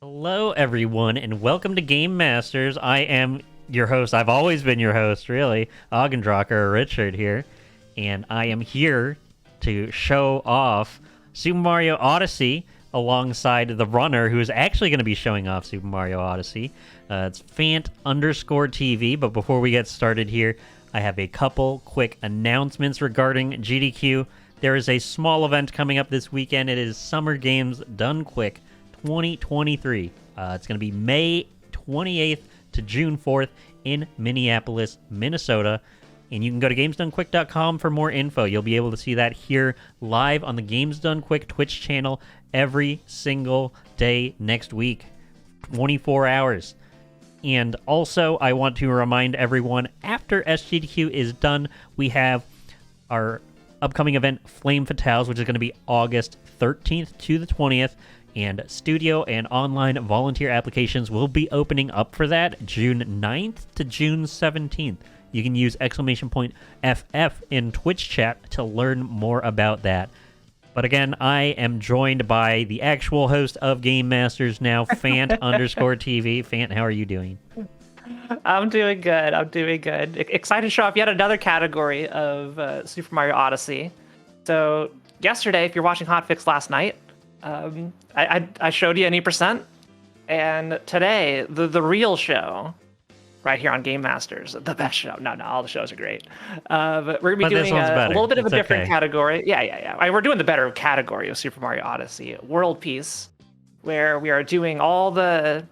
Hello, everyone, and welcome to Game Masters. I am your host. I've always been your host, really. Augendrocker Richard here. And I am here to show off Super Mario Odyssey alongside the runner who is actually going to be showing off Super Mario Odyssey. It's Phant_TV. But before we get started here, I have a couple quick announcements regarding GDQ. There is a small event coming up this weekend. It is Summer Games Done Quick 2023. It's going to be May 28th to June 4th in Minneapolis, Minnesota. And you can go to GamesDoneQuick.com for more info. You'll be able to see that here live on the Games Done Quick Twitch channel every single day next week. 24 hours. And also, I want to remind everyone, after SGDQ is done, we have our upcoming event, Flame Fatales, which is going to be August 13th to the 20th. And studio and online volunteer applications will be opening up for that June 9th to June 17th. You can use !FF in Twitch chat to learn more about that. But again, I am joined by the actual host of Game Masters now, Phant_TV. Phant, how are you doing? I'm doing good. Excited to show off yet another category of Super Mario Odyssey. So yesterday, if you're watching Hotfix last night, I showed you any percent, and today the real show, right here on Game Masters, the best show. No, all the shows are great. But we're gonna be doing a little bit of a different category. Yeah. We're doing the better category of Super Mario Odyssey, World Peace, where we are doing all the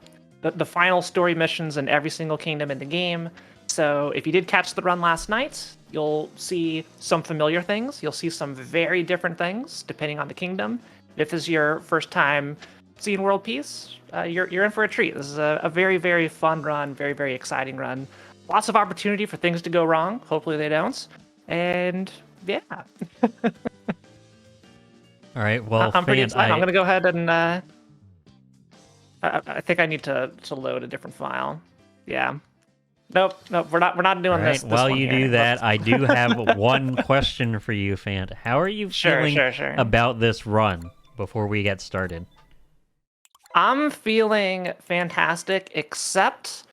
final story missions in every single kingdom in the game. So if you did catch the run last night, you'll see some familiar things. You'll see some very different things depending on the kingdom. If this is your first time seeing World Peace, you're in for a treat. This is a very, very fun run, very, very exciting run. Lots of opportunity for things to go wrong. Hopefully they don't. And yeah. All right, well, I'm pretty excited. I'm going to go ahead and I think I need to load a different file. Yeah. Nope, we're not doing this. While you do that, I do have one question for you, Phant. How are you feeling about this run before we get started? I'm feeling fantastic, except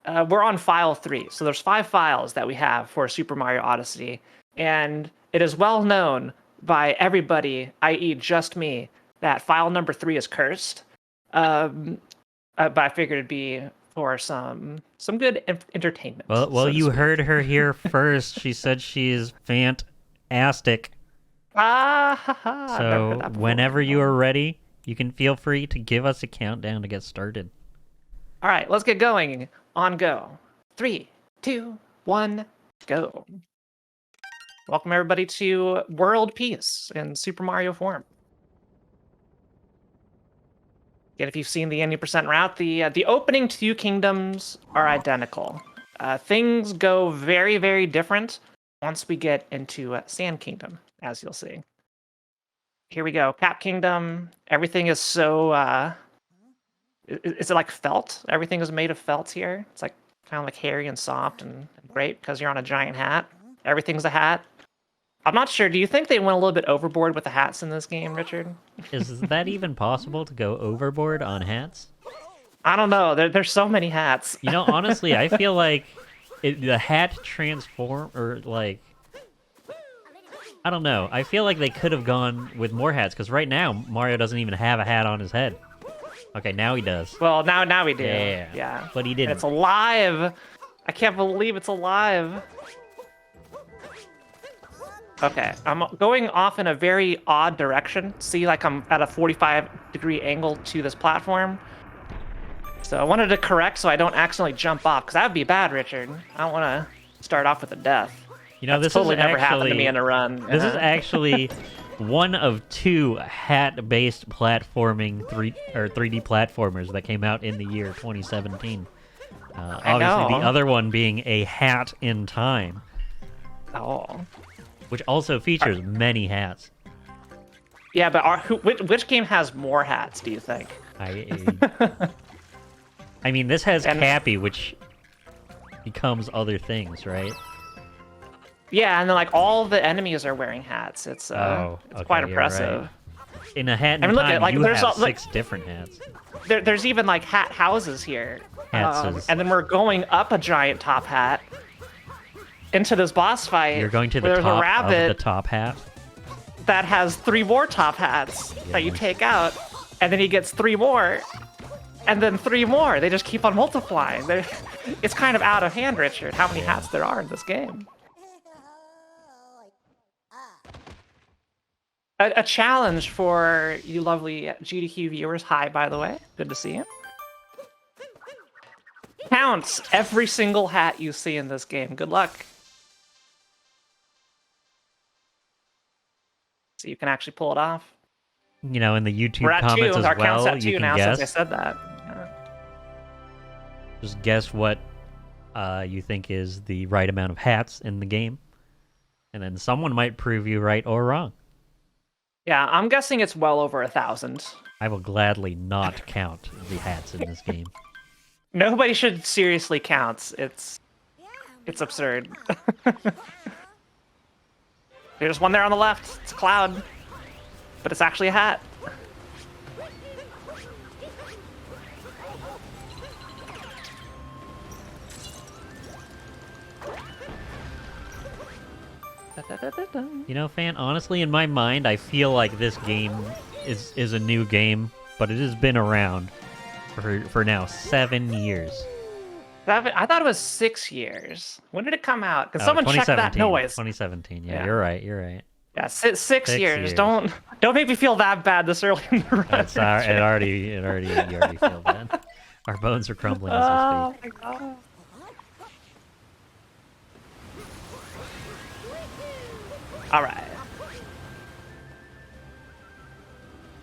we're on file 3. So there's 5 files that we have for Super Mario Odyssey, and it is well known by everybody, i.e. just me, that file number 3 is cursed. But I figured it'd be for some good entertainment. Well, you heard her here first. She said she's fantastic. So whenever you are ready, you can feel free to give us a countdown to get started. All right, let's get going. On go. 3, 2, 1, go. Welcome everybody to World Peace in Super Mario form. Again, if you've seen the 90% route, the opening 2 kingdoms are identical. Things go very, very different once we get into Sand Kingdom, as you'll see. Here we go. Cap Kingdom. Everything is so... is it like felt? Everything is made of felt here. It's like kind of like hairy and soft and great because you're on a giant hat. Everything's a hat. I'm not sure. Do you think they went a little bit overboard with the hats in this game, Richard? Is that even possible to go overboard on hats? I don't know. There's so many hats. You know, honestly, I feel like the hat transform, or like... I don't know. I feel like they could have gone with more hats, because right now, Mario doesn't even have a hat on his head. Okay, now he does. Well, now we do. Yeah. But he didn't. And it's alive! I can't believe it's alive! Okay, I'm going off in a very odd direction. See, like I'm at a 45-degree angle to this platform. So I wanted to correct so I don't accidentally jump off, because that would be bad, Richard. I don't want to start off with a death. You know, this totally never happened to me in a run. This is actually one of 2 hat-based platforming 3D platformers that came out in the year 2017. Obviously, the other one being a Hat in Time. Oh. Which also features many hats. Yeah, but which game has more hats, do you think? I mean, this has Cappy, which becomes other things, right? Yeah, and then like all the enemies are wearing hats. It's quite impressive. Right. In a hat in I mean, look time, at like you there's have like 6 different hats. there's even like hat houses here. Hats And then we're going up a giant top hat into this boss fight. You're going to where the there's a top of rabbit the top hat. that has 3 more top hats that you Yes. take out, and then he gets 3 more, and then 3 more. They just keep on multiplying. It's kind of out of hand, Richard, how many Yeah. hats there are in this game. A challenge for you lovely GDQ viewers. Hi, by the way. Good to see you. Counts every single hat you see in this game. Good luck. So you can actually pull it off. You know, in the YouTube We're at 2. comments as Our count's well, at you 2 can now guess. since I said that. Just guess what you think is the right amount of hats in the game. And then someone might prove you right or wrong. Yeah, I'm guessing it's well over 1,000. I will gladly not count the hats in this game. Nobody should seriously count. It's absurd. There's one there on the left. It's a cloud, but it's actually a hat. You know, Phant, honestly, in my mind, I feel like this game is a new game, but it has been around for now 7 years. I thought it was 6 years. When did it come out? Can someone check that 2017, noise? 2017. Yeah, Yeah. You're right. You're right. Yeah, 6 years. years. Don't make me feel that bad this early in the run. That's you already feel bad. Our bones are crumbling as Oh we speak. my god. All right.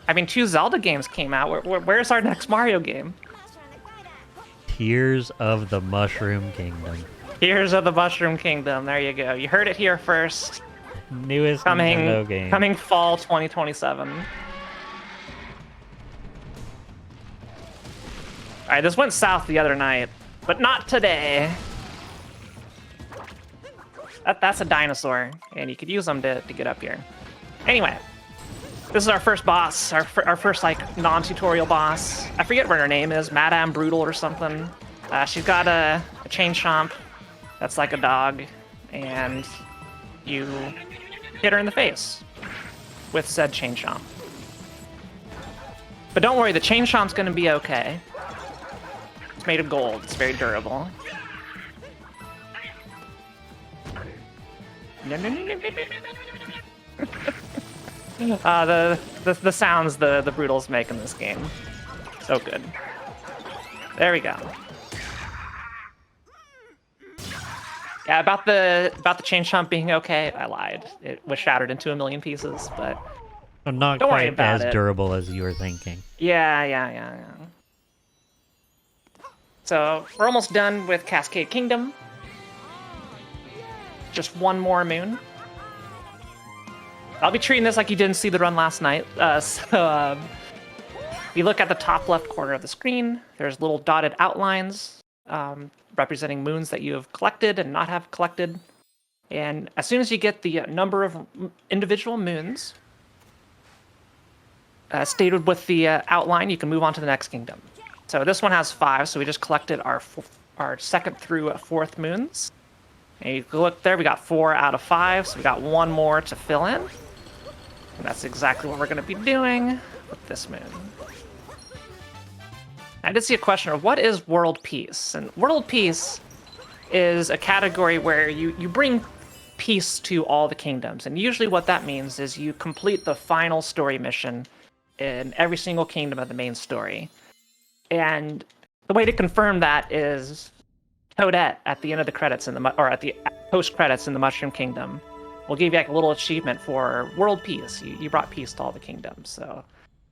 I mean, 2 Zelda games came out. Where's our next Mario game? Tears of the Mushroom Kingdom. Tears of the Mushroom Kingdom. There you go. You heard it here first. Newest Nintendo game. Coming fall 2027. All right, this went south the other night, but not today. That's a dinosaur, and you could use them to get up here. Anyway, this is our first boss, our first like non-tutorial boss. I forget what her name is, Madame Brutal or something. She's got a chain chomp that's like a dog, and you hit her in the face with said chain chomp. But don't worry, the chain chomp's gonna be okay. It's made of gold. It's very durable. The sounds the Brutals make in this game, so good. There we go. Yeah, about the chain chomp being okay, I lied. It was shattered into a million pieces, but Not don't worry quite about as it. durable as you were thinking. Yeah. So we're almost done with Cascade Kingdom. Just one more moon. I'll be treating this like you didn't see the run last night. If you look at the top left corner of the screen, there's little dotted outlines representing moons that you have collected and not have collected. And as soon as you get the number of individual moons stated with the outline, you can move on to the next kingdom. So this one has 5, so we just collected our 2nd through 4th moons. And you can look there, we got 4 out of 5, so we got 1 more to fill in. And that's exactly what we're going to be doing with this moon. I did see a question of what is world peace? And world peace is a category where you bring peace to all the kingdoms. And usually what that means is you complete the final story mission in every single kingdom of the main story. And the way to confirm that is Toadette at the end of the credits or at the post credits in the Mushroom Kingdom will give you like a little achievement for world peace. You brought peace to all the kingdoms. So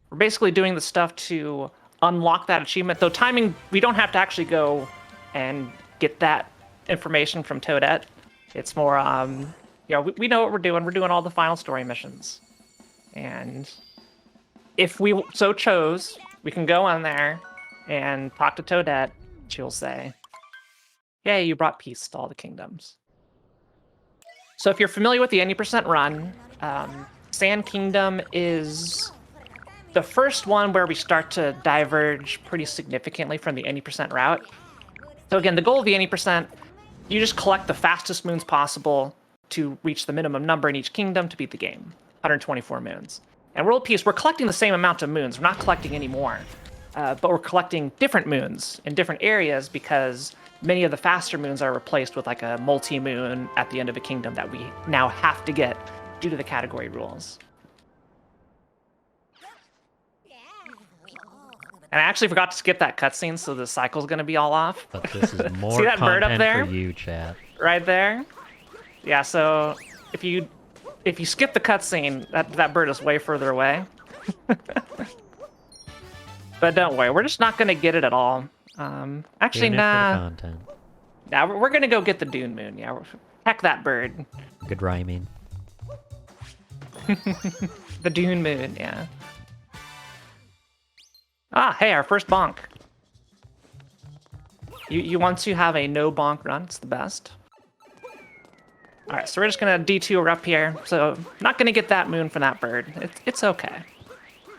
we're basically doing the stuff to unlock that achievement. Though timing, we don't have to actually go and get that information from Toadette. It's more, we know what we're doing. We're doing all the final story missions. And if we so chose, we can go on there and talk to Toadette. She'll say, "Yay, you brought peace to all the kingdoms." So if you're familiar with the 80% run, Sand Kingdom is the first one where we start to diverge pretty significantly from the 80% route. So again, the goal of the 80%, you just collect the fastest moons possible to reach the minimum number in each kingdom to beat the game. 124 moons. And World Peace, we're collecting the same amount of moons. We're not collecting any more. But we're collecting different moons in different areas because many of the faster moons are replaced with like a multi-moon at the end of a kingdom that we now have to get due to the category rules. And I actually forgot to skip that cutscene, so the cycle's going to be all off. But this is more See that bird up content there? for you, chat. Right there? Yeah, so if you skip the cutscene, that bird is way further away. But don't worry, we're just not going to get it at all. Actually, Doing it for the nah. content. Nah, we're going to go get the Dune Moon. Yeah, heck that bird. Good rhyming. The Dune Moon, yeah. Ah, hey, our first bonk. You want to have a no bonk run, it's the best. Alright, so we're just gonna detour up here. So, not gonna get that moon from that bird. It's okay.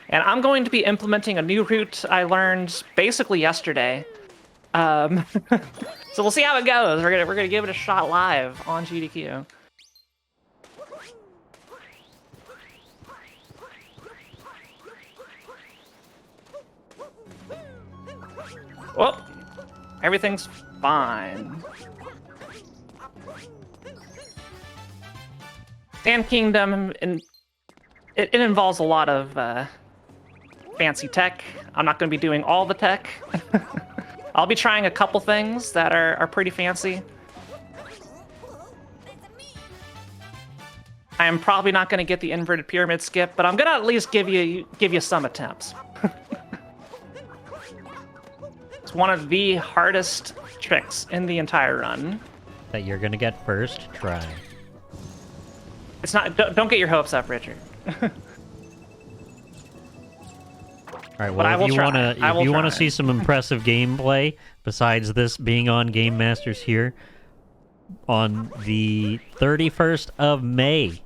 And I'm going to be implementing a new route I learned basically yesterday. So we'll see how it goes. We're gonna give it a shot live on GDQ. Well, everything's fine. Sand Kingdom, and it involves a lot of fancy tech. I'm not going to be doing all the tech. I'll be trying a couple things that are pretty fancy. I am probably not going to get the inverted pyramid skip, but I'm going to at least give you some attempts. It's one of the hardest tricks in the entire run. That you're gonna get first try. It's not. Don't get your hopes up, Richard. All right. But I Well, will try. if you want try. to see some impressive gameplay besides this being on Game Masters here, on the 31st of May,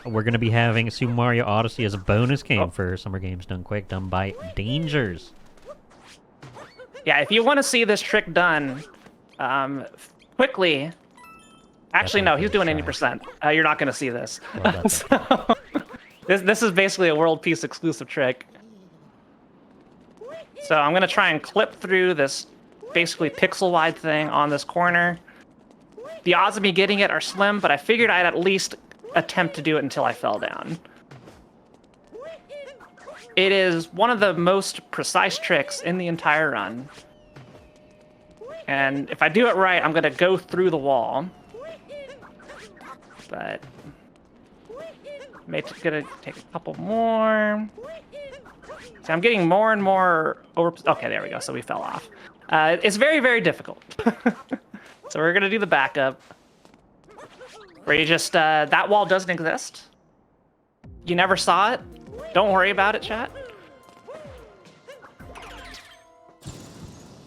we're gonna be having Super Mario Odyssey as a bonus game for Summer Games Done Quick, done by Dangers. Yeah, if you want to see this trick done quickly. Actually, no, he's doing 80%. You're not going to see this. Well, So, this is basically a World Peace exclusive trick. So I'm going to try and clip through this basically pixel-wide thing on this corner. The odds of me getting it are slim, but I figured I'd at least attempt to do it until I fell down. It is one of the most precise tricks in the entire run. And if I do it right, I'm going to go through the wall. But I'm going to take a couple more. So I'm getting more and more over... Okay, there we go. So we fell off. It's very, very difficult. So we're going to do the backup. Where you just... that wall doesn't exist. You never saw it. Don't worry about it, chat.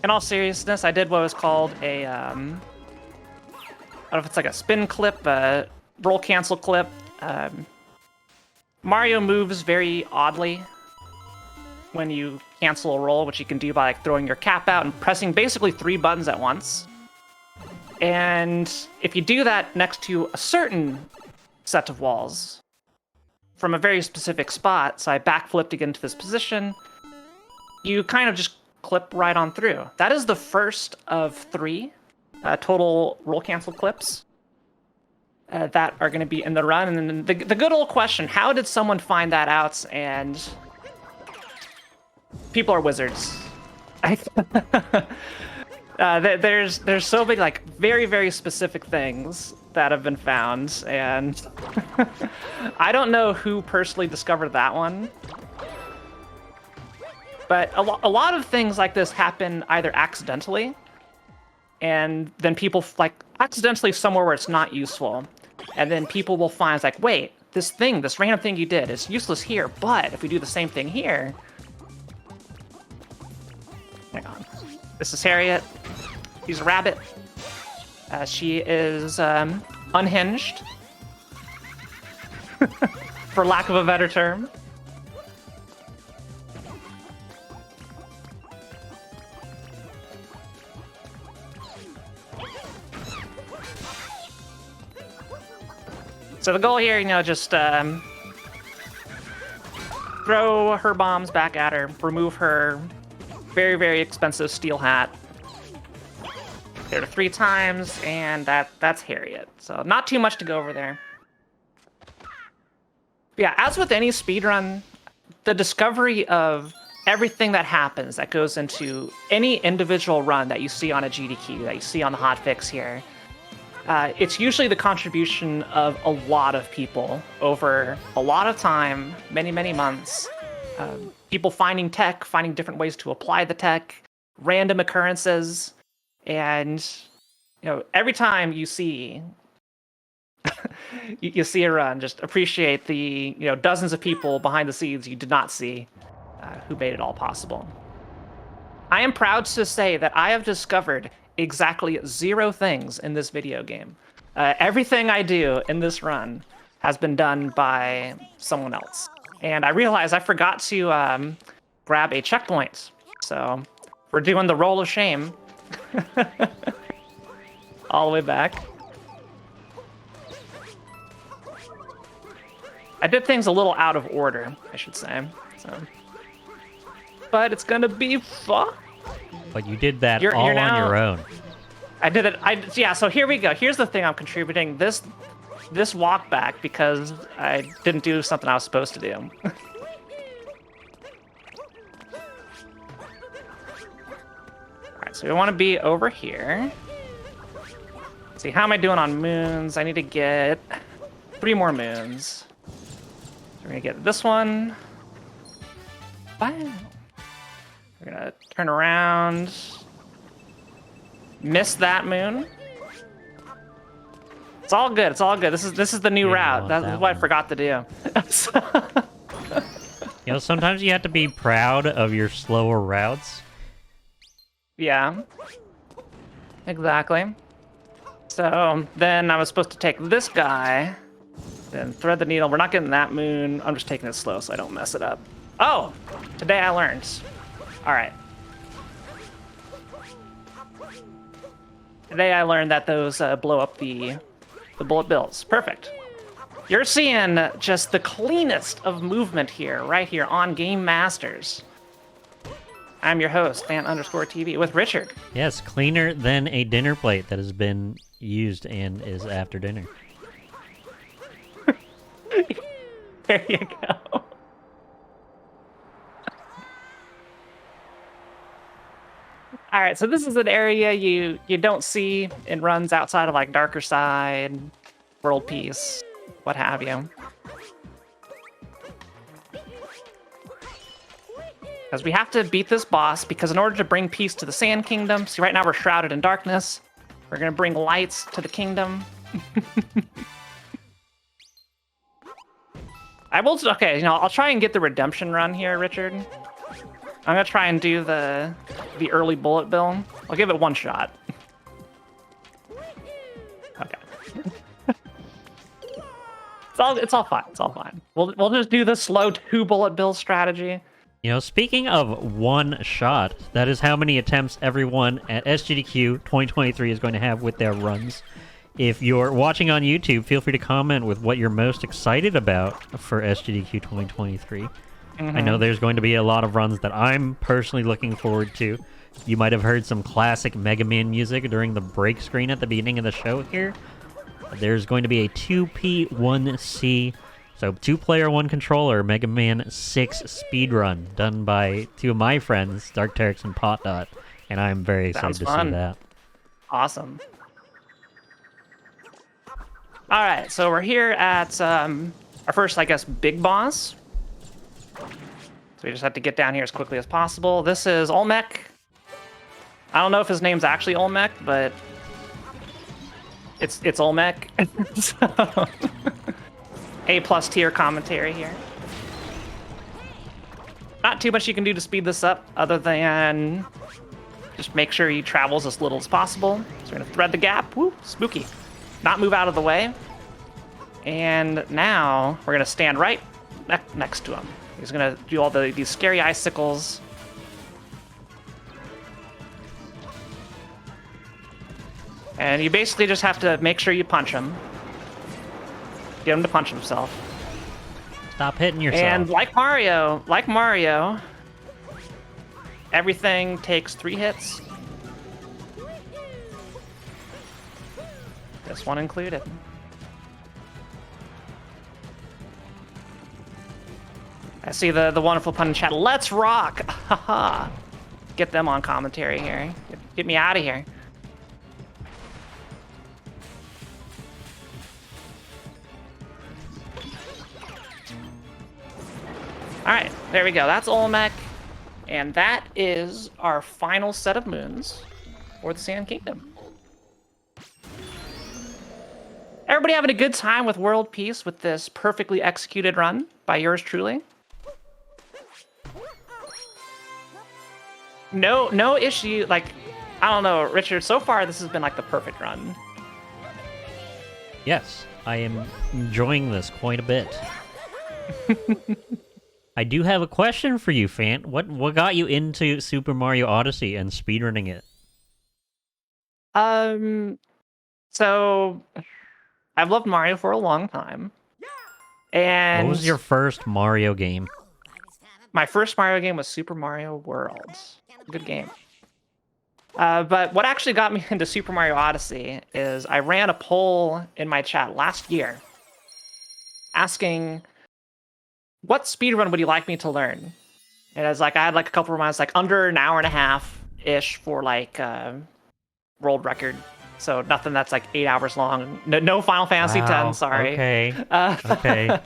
In all seriousness, I did what was called a, I don't know if it's like a spin clip, a roll cancel clip. Mario moves very oddly when you cancel a roll, which you can do by like throwing your cap out and pressing basically 3 buttons at once. And if you do that next to a certain set of walls, from a very specific spot, so I backflip to get into this position, you kind of just clip right on through. That is the first of 3 total roll cancel clips that are going to be in the run. And then the good old question, how did someone find that out? And people are wizards. There's so many like very, very specific things that have been found, and I don't know who personally discovered that one, but a lot of things like this happen either accidentally, and then people like accidentally somewhere where it's not useful, and then people will find it's like, wait, this random thing you did is useless here, but if we do the same thing here, hang on, this is Harriet. She's a rabbit. She is unhinged, for lack of a better term. So the goal here, just throw her bombs back at her, remove her very, very expensive steel hat. Hit her 3 times, and that's Harriet. So not too much to go over there. Yeah, as with any speedrun, the discovery of everything that happens that goes into any individual run that you see on a GDQ, that you see on the hotfix here, it's usually the contribution of a lot of people over a lot of time, many, many months. People finding tech, finding different ways to apply the tech, random occurrences, and every time you see you see a run, just appreciate the dozens of people behind the scenes you did not see who made it all possible. I am proud to say that I have discovered exactly 0 things in this video game. Everything I do in this run has been done by someone else. And I realized I forgot to grab a checkpoint. So we're doing the roll of shame. All the way back. I did things a little out of order, I should say. But it's gonna be fun. But you did that all on your own. I did it. Yeah. So here we go. Here's the thing I'm contributing this walk back because I didn't do something I was supposed to do. All right. So we want to be over here. Let's see, how am I doing on moons? I need to get 3 more moons. So we're gonna get this one. Wow. We're gonna turn around. Miss that moon. It's all good. It's all good. This is the new route. That's what I forgot to do. Sometimes you have to be proud of your slower routes. Yeah. Exactly. So then I was supposed to take this guy, then thread the needle. We're not getting that moon. I'm just taking it slow so I don't mess it up. Oh, today I learned. All right. Today I learned that those blow up the bullet bills. Perfect. You're seeing just the cleanest of movement here, right here on Game Masters. I'm your host, Phant_TV, with Richard. Yes, cleaner than a dinner plate that has been used and is after dinner. There you go. All right, so this is an area you don't see in runs outside of like Darker Side, World Peace, what have you. Because we have to beat this boss, because in order to bring peace to the Sand Kingdom, see right now we're shrouded in darkness, we're gonna bring lights to the kingdom. I'll try and get the redemption run here, Richard. I'm gonna try and do the early bullet bill. I'll give it 1 shot. Okay. It's all fine. It's all fine. We'll just do the slow 2 bullet bill strategy. Speaking of 1 shot, that is how many attempts everyone at SGDQ 2023 is going to have with their runs. If you're watching on YouTube, feel free to comment with what you're most excited about for SGDQ 2023. I know there's going to be a lot of runs that I'm personally looking forward to. You might have heard some classic Mega Man music during the break screen at the beginning of the show here. There's going to be a 2P1C, so 2-player, 1 controller, Mega Man 6 speedrun, done by 2 of my friends, Dark Terex and Potdot, and I'm very excited to see that. Awesome. All right, so we're here at our first, I guess, big boss. So we just have to get down here as quickly as possible. This is Olmec. I don't know if his name's actually Olmec, but it's Olmec. So, A+ tier commentary here. Not too much you can do to speed this up, other than just make sure he travels as little as possible. So we're gonna thread the gap. Woo, spooky. Not move out of the way. And now we're gonna stand right next to him. He's gonna do all these scary icicles. And you basically just have to make sure you punch him. Get him to punch himself. Stop hitting yourself. And like Mario, everything takes 3 hits. This one included. I see the wonderful pun in chat. Let's rock! Haha. Get them on commentary here. Get me out of here. Alright, there we go. That's Olmec. And that is our final set of moons for the Sand Kingdom. Everybody having a good time with World Peace with this perfectly executed run by yours truly? No issue. Like, I don't know, Richard, so far this has been like the perfect run. Yes, I am enjoying this quite a bit. I do have a question for you, Phant. What got you into Super Mario Odyssey and speedrunning it? So I've loved Mario for a long time. And What was your first Mario game? my first Mario game was Super Mario World. Good game. But what actually got me into Super Mario Odyssey is I ran a poll in my chat last year asking, what speedrun would you like me to learn? And I had like a couple of mines, like under an hour and a half-ish for like world record. So nothing that's like 8 hours long. No Final Fantasy X, sorry. Okay. Okay.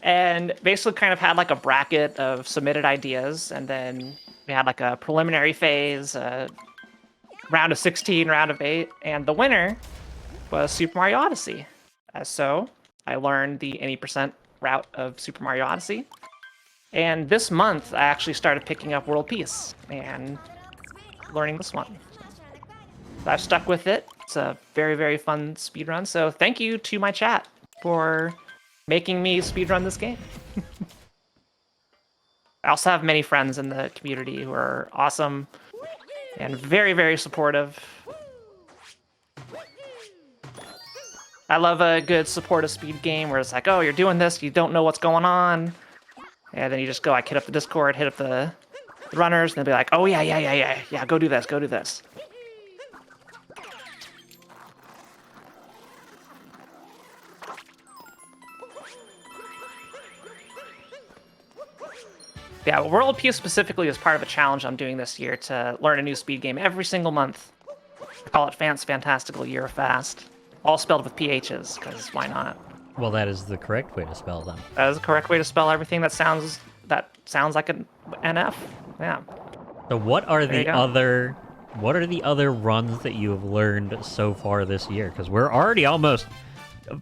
And basically kind of had like a bracket of submitted ideas, and then we had like a preliminary phase, round of 16, round of 8, and the winner was Super Mario Odyssey. So I learned the any percent route of Super Mario Odyssey. And this month, I actually started picking up World Peace and learning this one. So I've stuck with it. It's a very, very fun speedrun. So thank you to my chat for making me speedrun this game. I also have many friends in the community who are awesome and very, very supportive. I love a good supportive speed game where it's like, oh, you're doing this, you don't know what's going on. And then you just go, like, hit up the Discord, hit up the runners, and they'll be like, oh, yeah, go do this, go do this. Yeah, World Peace specifically is part of a challenge I'm doing this year to learn a new speed game every single month. I call it Phant's Phantastical Year of Phast. All spelled with PHs, because why not? Well, that is the correct way to spell them. That is the correct way to spell everything that sounds like an NF. Yeah. So what are the other runs that you have learned so far this year? Because we're already almost,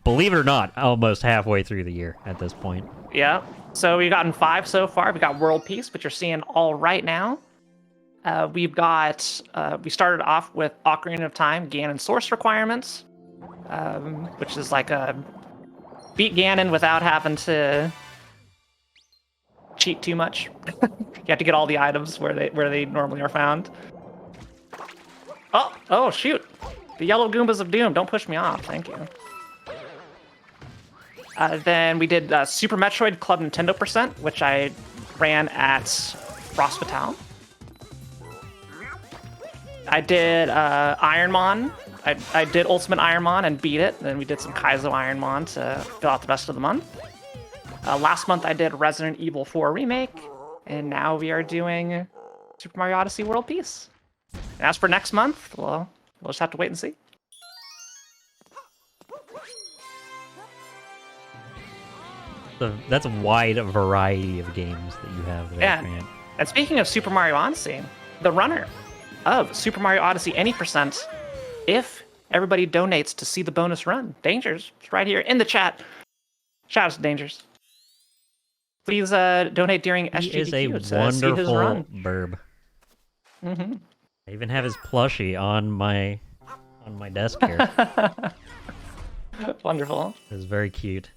believe it or not, almost halfway through the year at this point. Yeah. So we've gotten 5 so far. We got World Peace, which you're seeing all right now. We started off with Ocarina of Time, Ganon source requirements, which is like a beat Ganon without having to cheat too much. You have to get all the items where they normally are found. Oh shoot! The yellow Goombas of Doom. Don't push me off. Thank you. Then we did Super Metroid Club Nintendo Percent, which I ran at Frost Fatale. I did Ironmon. I did Ultimate Ironmon and beat it. Then we did some Kaizo Ironmon to fill out the rest of the month. Last month I did Resident Evil 4 Remake, and now we are doing Super Mario Odyssey World Peace. And as for next month, well, we'll just have to wait and see. So that's a wide variety of games that you have there, Yeah. Phant. And speaking of Super Mario Odyssey, the runner of Super Mario Odyssey any percent, if everybody donates to see the bonus run, Dangers, it's right here in the chat. Shout out to Dangers. Please donate during SGDQ He is a to see his wonderful run. burb. Mm-hmm. I even have his plushie on my desk here. Wonderful. It's very cute.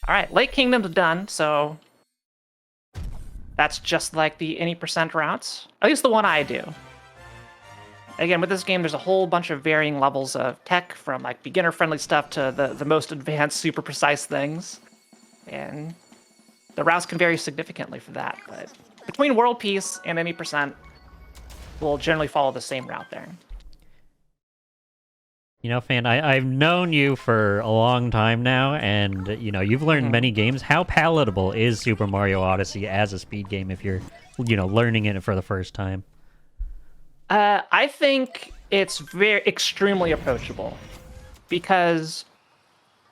All right, Lake Kingdom's done, so that's just like the any percent routes. At least the one I do. again, with this game, there's a whole bunch of varying levels of tech, from like beginner-friendly stuff to the most advanced, super precise things. And the routes can vary significantly for that. But between World Peace and any percent, we'll generally follow the same route there. You know, Phant, I've known you for a long time now, and, you know, you've learned many games. How palatable is Super Mario Odyssey as a speed game if you're, you know, learning it for the first time? I think it's extremely approachable, because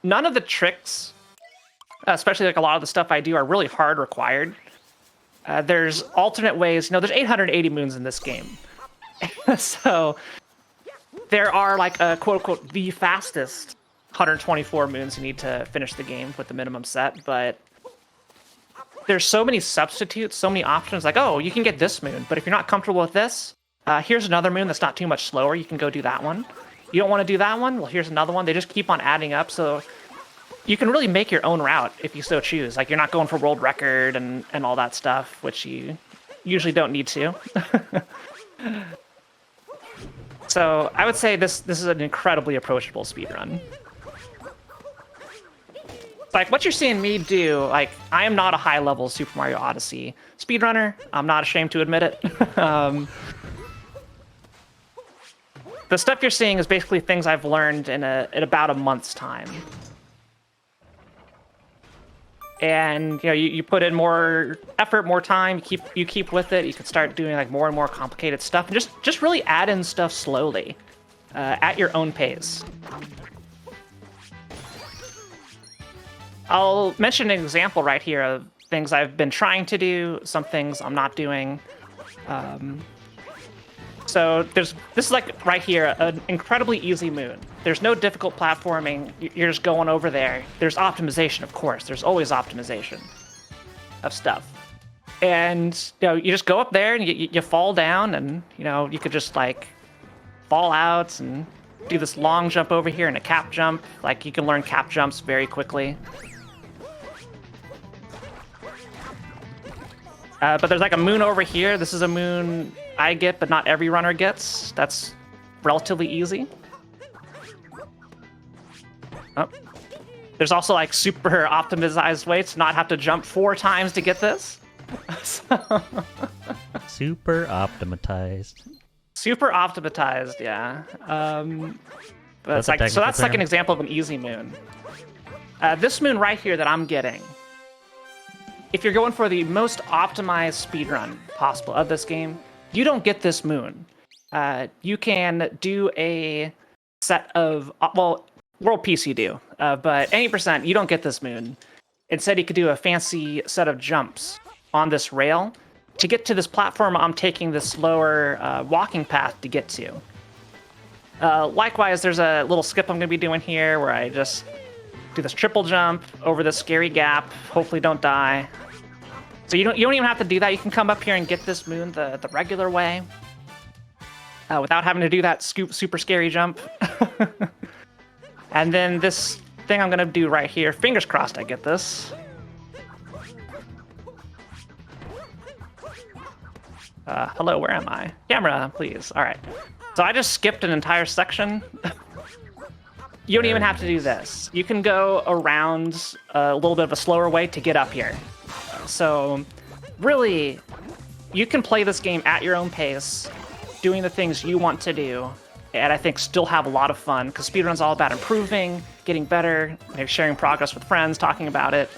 none of the tricks, especially like a lot of the stuff I do, are really hard required. There's alternate ways. You know, there's 880 moons in this game. So there are like quote unquote the fastest 124 moons you need to finish the game with the minimum set, but there's so many substitutes, so many options. Like, oh, you can get this moon, but if you're not comfortable with this, here's another moon that's not too much slower. You can go do that one. You don't want to do that one? Well, here's another one. They just keep on adding up, so you can really make your own route if you so choose. Like, you're not going for world record and all that stuff, which you usually don't need to. So I would say this is an incredibly approachable speedrun. Like, what you're seeing me do, like, I am not a high-level Super Mario Odyssey speedrunner. I'm not ashamed to admit it. The stuff you're seeing is basically things I've learned in about a month's time. And you know, you put in more effort, more time. You keep with it. You can start doing like more and more complicated stuff, and just really add in stuff slowly, at your own pace. I'll mention an example right here of things I've been trying to do, some things I'm not doing. So this is like right here, an incredibly easy moon. There's no difficult platforming. You're just going over there. There's optimization, of course. There's always optimization of stuff. And you know, you just go up there and you fall down, and you know, you could just like fall out and do this long jump over here and a cap jump. Like, you can learn cap jumps very quickly. But there's like a moon over here. This is a moon I get, but not every runner gets. That's relatively easy. Oh. There's also like super optimized ways to not have to jump 4 times to get this. Super optimized. Super optimized, yeah. But it's like, so that's like an example of an easy moon. This moon right here that I'm getting, if you're going for the most optimized speedrun possible of this game, you don't get this moon. You can do a set of, well, World Peace you do, but any percent, you don't get this moon. Instead, you could do a fancy set of jumps on this rail. To get to this platform, I'm taking this slower walking path to get to. Likewise, there's a little skip I'm going to be doing here where I just do this triple jump over this scary gap, hopefully don't die. So you don't even have to do that. You can come up here and get this moon the regular way without having to do that super scary jump. And then this thing I'm going to do right here, fingers crossed I get this. Hello, where am I? Camera, please. All right. So I just skipped an entire section. You don't even have to do this. You can go around a little bit of a slower way to get up here. So really, you can play this game at your own pace, doing the things you want to do, and I think still have a lot of fun, because speedrun's all about improving, getting better, maybe sharing progress with friends, talking about it.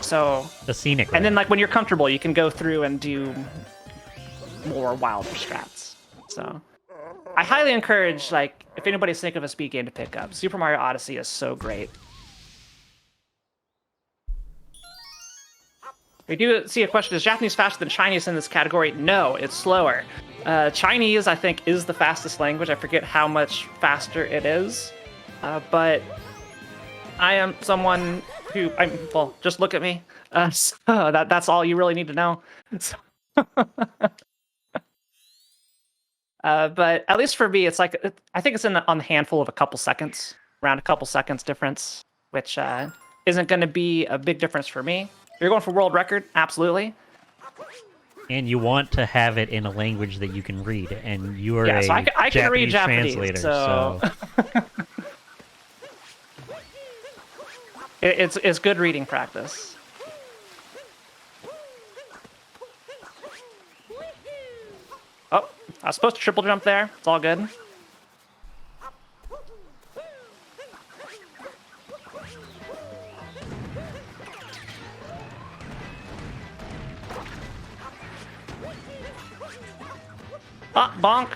So the scenic route. And then like when you're comfortable, you can go through and do more wilder strats. So I highly encourage, like, if anybody's thinking of a speed game to pick up, Super Mario Odyssey is so great. We do see a question, is Japanese faster than Chinese in this category? No, it's slower. Chinese, I think, is the fastest language. I forget how much faster it is. But I am someone who, well, just look at me. So that's all you really need to know. But at least for me, it's like, I think it's on the handful of a couple seconds, around a couple seconds difference, which isn't going to be a big difference for me. If you're going for world record, absolutely. And you want to have it in a language that you can read, and you are Yeah, so a I can read Japanese, translator, so... It's good reading practice. Oh, I was supposed to triple jump there. It's all good. Ah, bonk.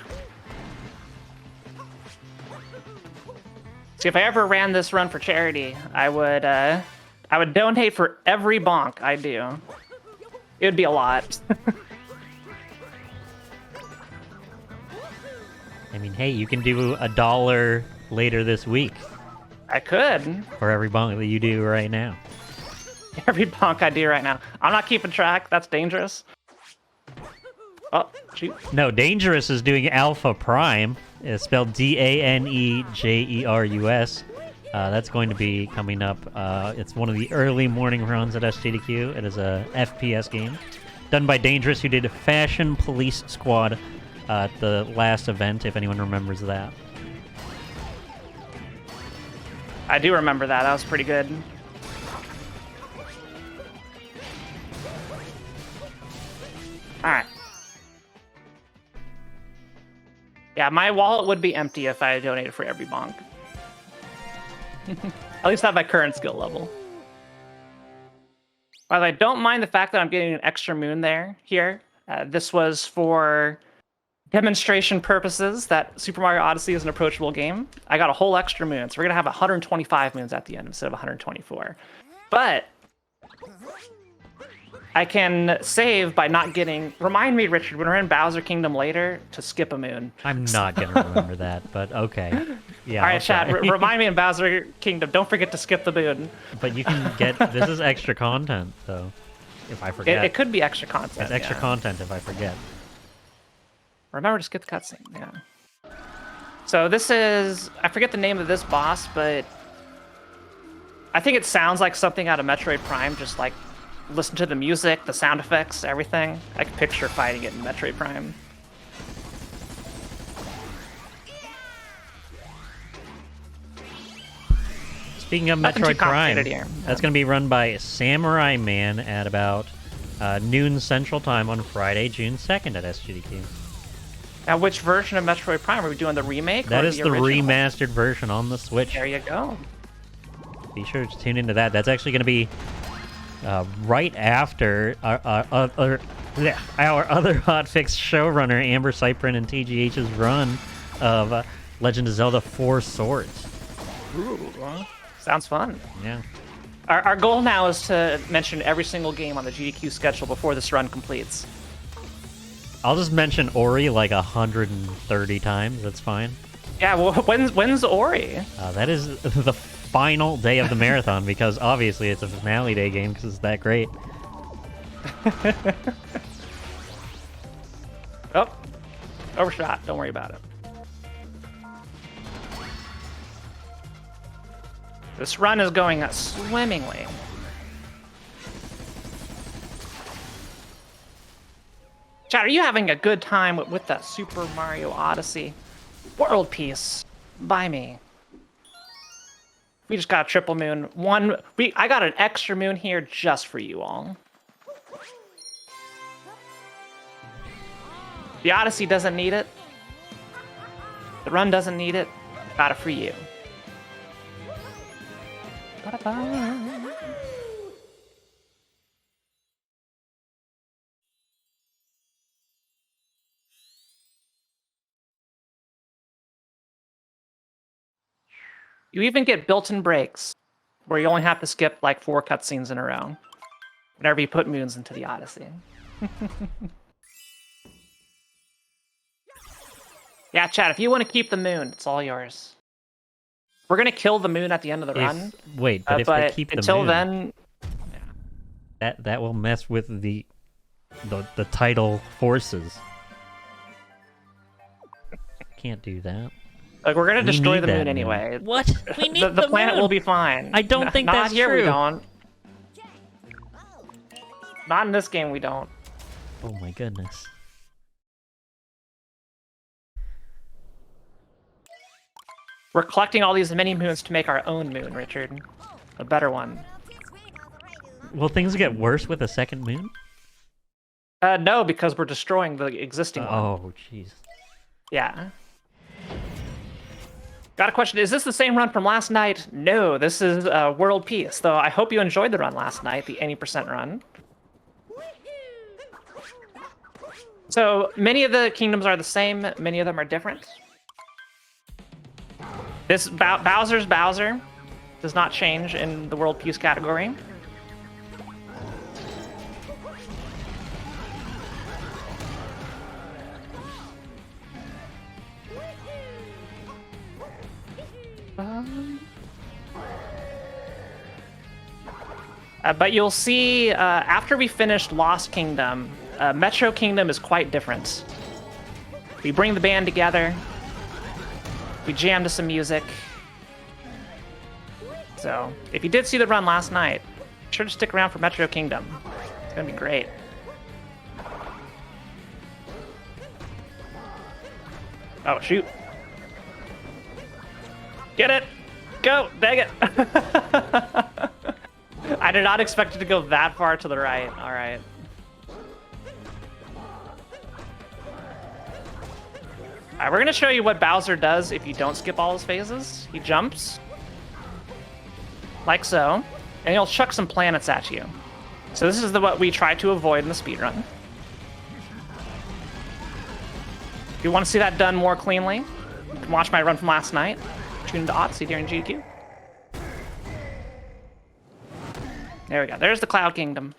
See, if I ever ran this run for charity, I would donate for every bonk I do. It would be a lot. I mean, hey, you can do $1 later this week I could. for every bonk that you do right now. Every bonk I do right now. I'm not keeping track. That's dangerous. Oh, shoot. No, Dangerous is doing Alpha Prime. It's spelled DANEJERUS. That's going to be coming up. It's one of the early morning runs at SGDQ. It is a FPS game done by Dangerous, who did Fashion Police Squad at the last event, if anyone remembers that. I do remember that. That was pretty good. Alright. Yeah, my wallet would be empty if I donated for every bonk. At least at my current skill level. By the way, I don't mind the fact that I'm getting an extra moon here. This was for demonstration purposes that Super Mario Odyssey is an approachable game. I got a whole extra moon, so we're going to have 125 moons at the end instead of 124. But I can save by not getting... Remind me, Richard, when we're in Bowser Kingdom later, to skip a moon. I'm not going to remember that, but okay. Yeah. All right, chat, remind me in Bowser Kingdom, don't forget to skip the moon. But you can get... This is extra content, though, if I forget. It could be extra content. It's extra content if I forget. Remember to skip the cutscene, yeah. So this is... I forget the name of this boss, but... I think it sounds like something out of Metroid Prime, just like... Listen to the music, the sound effects, everything. I can picture fighting it in Metroid Prime. Speaking of Metroid Prime, that's going to be run by Samurai Man at about noon Central Time on Friday, June 2nd at SGDQ. Now, which version of Metroid Prime? Are we doing the remake? That or is the remastered version on the Switch. There you go. Be sure to tune into that. That's actually going to be right after our other Hotfix showrunner, Amber Cyprin and TGH's run of Legend of Zelda 4 Swords. Ooh, sounds fun. Yeah. Our goal now is to mention every single game on the GDQ schedule before this run completes. I'll just mention Ori like 130 times. That's fine. Yeah, well, when's Ori? That is the final day of the marathon, because obviously it's a finale day game because it's that great. Oh, overshot. Don't worry about it. This run is going swimmingly. Chat, are you having a good time with that Super Mario Odyssey World Peace by me? We just got a triple moon. I got an extra moon here just for you all. The Odyssey doesn't need it. The run doesn't need it. Got it for you. Ba-da-ba. You even get built-in breaks, where you only have to skip like 4 cutscenes in a row whenever you put moons into the Odyssey. Yeah, chat, if you want to keep the moon, it's all yours. We're going to kill the moon at the end of the run. Wait, but if they keep the moon... Until then... That will mess with the tidal forces. Can't do that. Like, we're gonna destroy the moon anyway. What? We need the planet will be fine. I don't think that's true. Not here, true. we don't. Not in this game, we don't. Oh my goodness. We're collecting all these mini moons to make our own moon, Richard. A better one. Will things get worse with a second moon? No, because we're destroying the existing one. Oh, jeez. Yeah. Got a question. Is this the same run from last night? No, this is World Peace. Though I hope you enjoyed the run last night, the any percent run. So many of the kingdoms are the same. Many of them are different. This Bowser's Bowser does not change in the World Peace category. But you'll see after we finished Lost Kingdom, Metro Kingdom is quite different. We bring the band together. We jam to some music. So, if you did see the run last night, be sure to stick around for Metro Kingdom. It's gonna be great. Oh, shoot. Get it! Go! Dang it! I did not expect it to go that far to the right. Alright. Alright, we're gonna show you what Bowser does if you don't skip all his phases. He jumps. Like so. And he'll chuck some planets at you. So this is what we try to avoid in the speedrun. If you want to see that done more cleanly, you can watch my run from last night. Tune into Odyssey during GDQ. There we go. There's the Cloud Kingdom.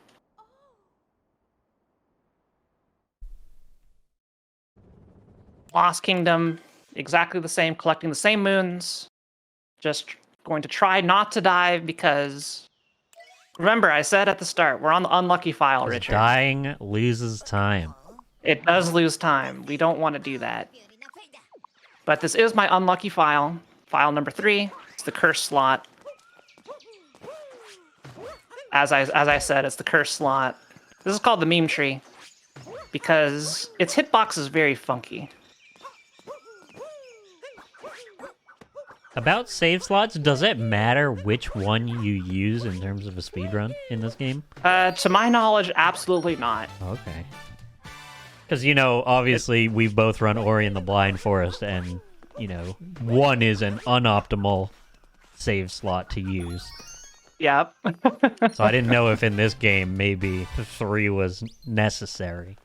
Lost Kingdom, exactly the same, collecting the same moons. Just going to try not to dive because... Remember, I said at the start, we're on the unlucky file, Richard. Dying loses time. It does lose time. We don't want to do that. But this is my unlucky file. File number 3. It's the cursed slot. As I said, it's the cursed slot. This is called the meme tree because its hitbox is very funky. About save slots, does it matter which one you use in terms of a speedrun in this game? To my knowledge, absolutely not. Okay. Because, you know, obviously we've both run Ori and the Blind Forest, and, you know, one is an unoptimal save slot to use. Yep. So I didn't know if in this game maybe 3 was necessary.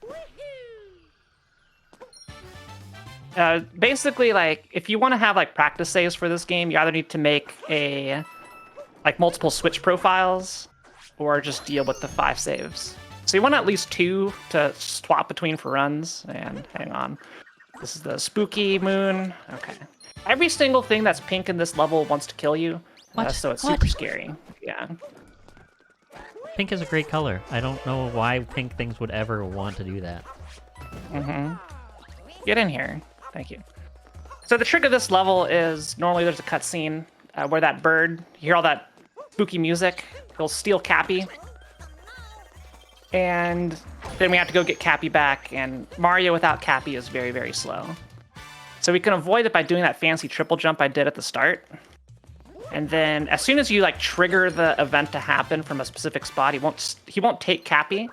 Basically, like, if you want to have like practice saves for this game, you either need to make multiple switch profiles, or just deal with the 5 saves. So you want at least 2 to swap between for runs. And hang on, this is the spooky moon. Okay, every single thing that's pink in this level wants to kill you. So it's super scary. Yeah. Pink is a great color. I don't know why pink things would ever want to do that. Mm-hmm. Get in here. Thank you. So the trick of this level is normally there's a cutscene where that bird, you hear all that spooky music, he'll steal Cappy. And then we have to go get Cappy back, and Mario without Cappy is very, very slow. So we can avoid it by doing that fancy triple jump I did at the start. And then as soon as you like trigger the event to happen from a specific spot, he won't take Cappy,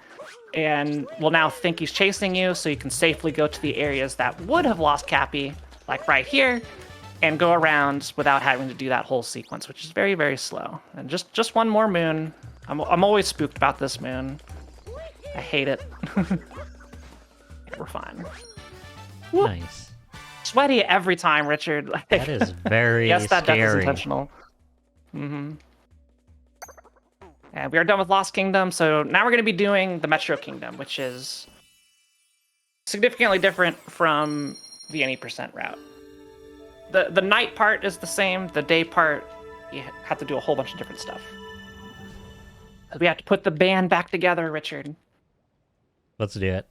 and will now think he's chasing you, so you can safely go to the areas that would have lost Cappy, like right here, and go around without having to do that whole sequence, which is very, very slow. And just one more moon. I'm always spooked about this moon. I hate it. Yeah, we're fine. Nice. Sweaty every time, Richard. That is very yes, that death is scary. intentional. Mm-hmm. And we are done with Lost Kingdom, so now we're going to be doing the Metro Kingdom, which is significantly different from the any percent route. The night part is the same. The day part, you have to do a whole bunch of different stuff. We have to put the band back together, Richard. Let's do it.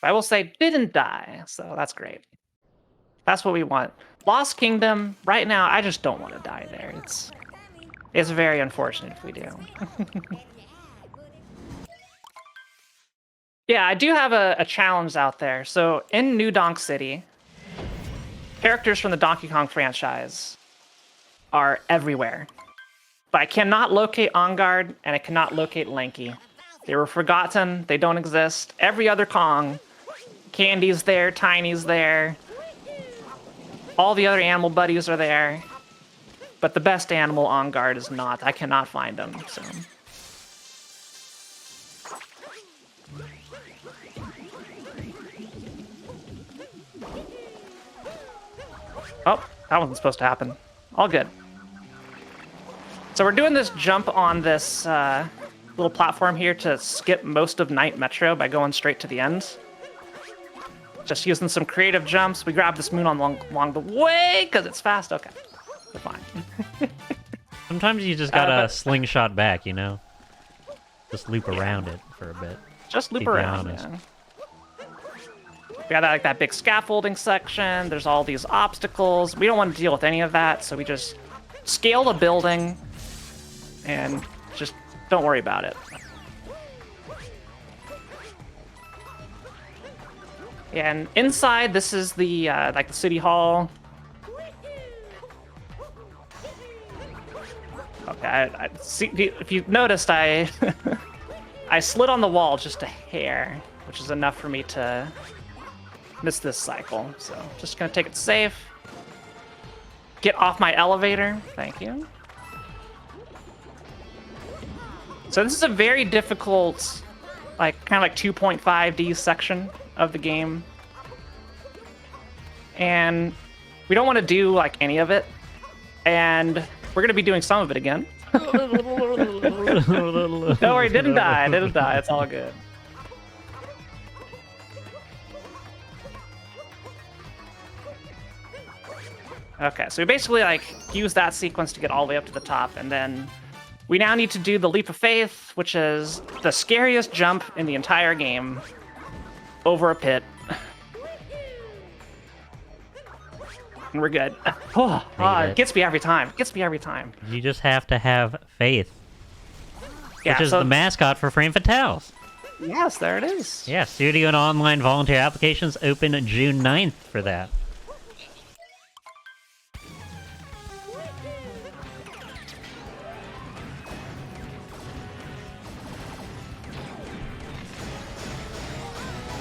I will say didn't die, so that's great. That's what we want. Lost Kingdom, right now, I just don't want to die there. It's very unfortunate if we do. Yeah, I do have a challenge out there. So in New Donk City, characters from the Donkey Kong franchise are everywhere. But I cannot locate On Guard, and I cannot locate Lanky. They were forgotten. They don't exist. Every other Kong, Candy's there, Tiny's there. All the other animal buddies are there. But the best animal, On Guard, is not. I cannot find him, so... Oh, that wasn't supposed to happen. All good. So we're doing this jump on this little platform here to skip most of Night Metro by going straight to the end. Just using some creative jumps. We grab this moon along the way because it's fast. Okay, we're fine. Sometimes you just gotta slingshot back, you know? Just loop around it for a bit. Just loop around, yeah. We got that big scaffolding section. There's all these obstacles. We don't want to deal with any of that, so we just scale the building and just don't worry about it. Yeah, and inside, this is the like the city hall. Okay, I see, if you noticed, I I slid on the wall just a hair, which is enough for me to miss this cycle. So just gonna take it safe. Get off my elevator. Thank you. So this is a very difficult, like kind of like 2.5D section of the game. And we don't want to do like any of it. And we're gonna be doing some of it again. Don't worry, didn't die. It's all good. Okay, so we basically like use that sequence to get all the way up to the top, and then we now need to do the Leap of Faith, which is the scariest jump in the entire game over a pit. And we're good. It gets me every time. You just have to have faith. Yeah, which is the mascot for Phantastical. Yes, there it is. Yeah, studio and online volunteer applications open June 9th for that.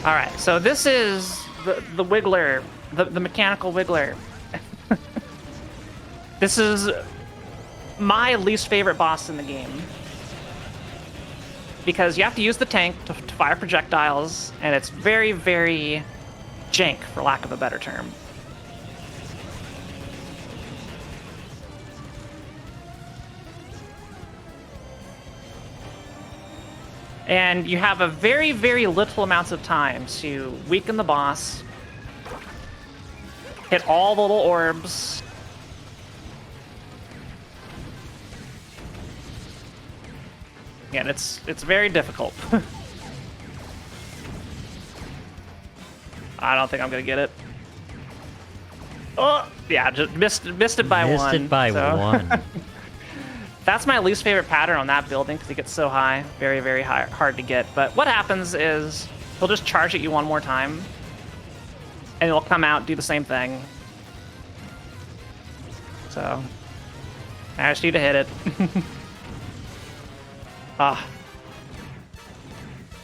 All right, so this is the Wiggler, the mechanical Wiggler. This is my least favorite boss in the game because you have to use the tank to fire projectiles, and it's very, very jank, for lack of a better term. And you have a very, very little amounts of time to weaken the boss, hit all the little orbs, and it's very difficult. I don't think I'm gonna get it. Oh, yeah, just missed it by one. Missed it by one. That's my least favorite pattern on that building because it gets so high. Very, very hard to get. But what happens is he'll just charge at you one more time, and it'll come out and do the same thing. So I just need to hit it. I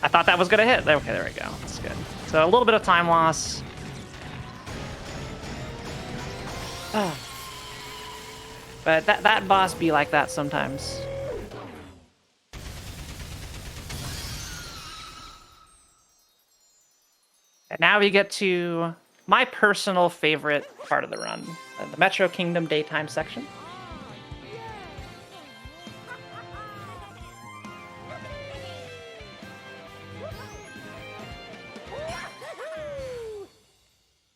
thought that was going to hit. Okay, there we go. That's good. So a little bit of time loss. But that boss be like that sometimes. And now we get to my personal favorite part of the run, the Metro Kingdom daytime section.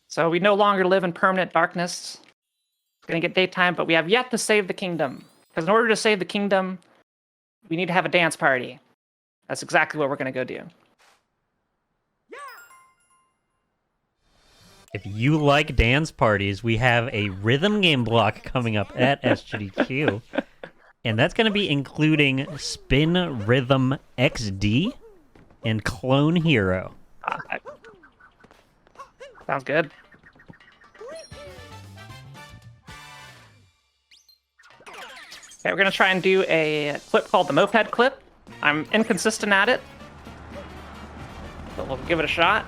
So we no longer live in permanent darkness. Gonna get daytime, but we have yet to save the kingdom. Because in order to save the kingdom, we need to have a dance party. That's exactly what we're gonna go do. If you like dance parties, we have a rhythm game block coming up at SGDQ. And that's going to be including Spin Rhythm XD and Clone Hero. Sounds good. Okay, we're going to try and do a clip called the Moped Clip. I'm inconsistent at it, but we'll give it a shot.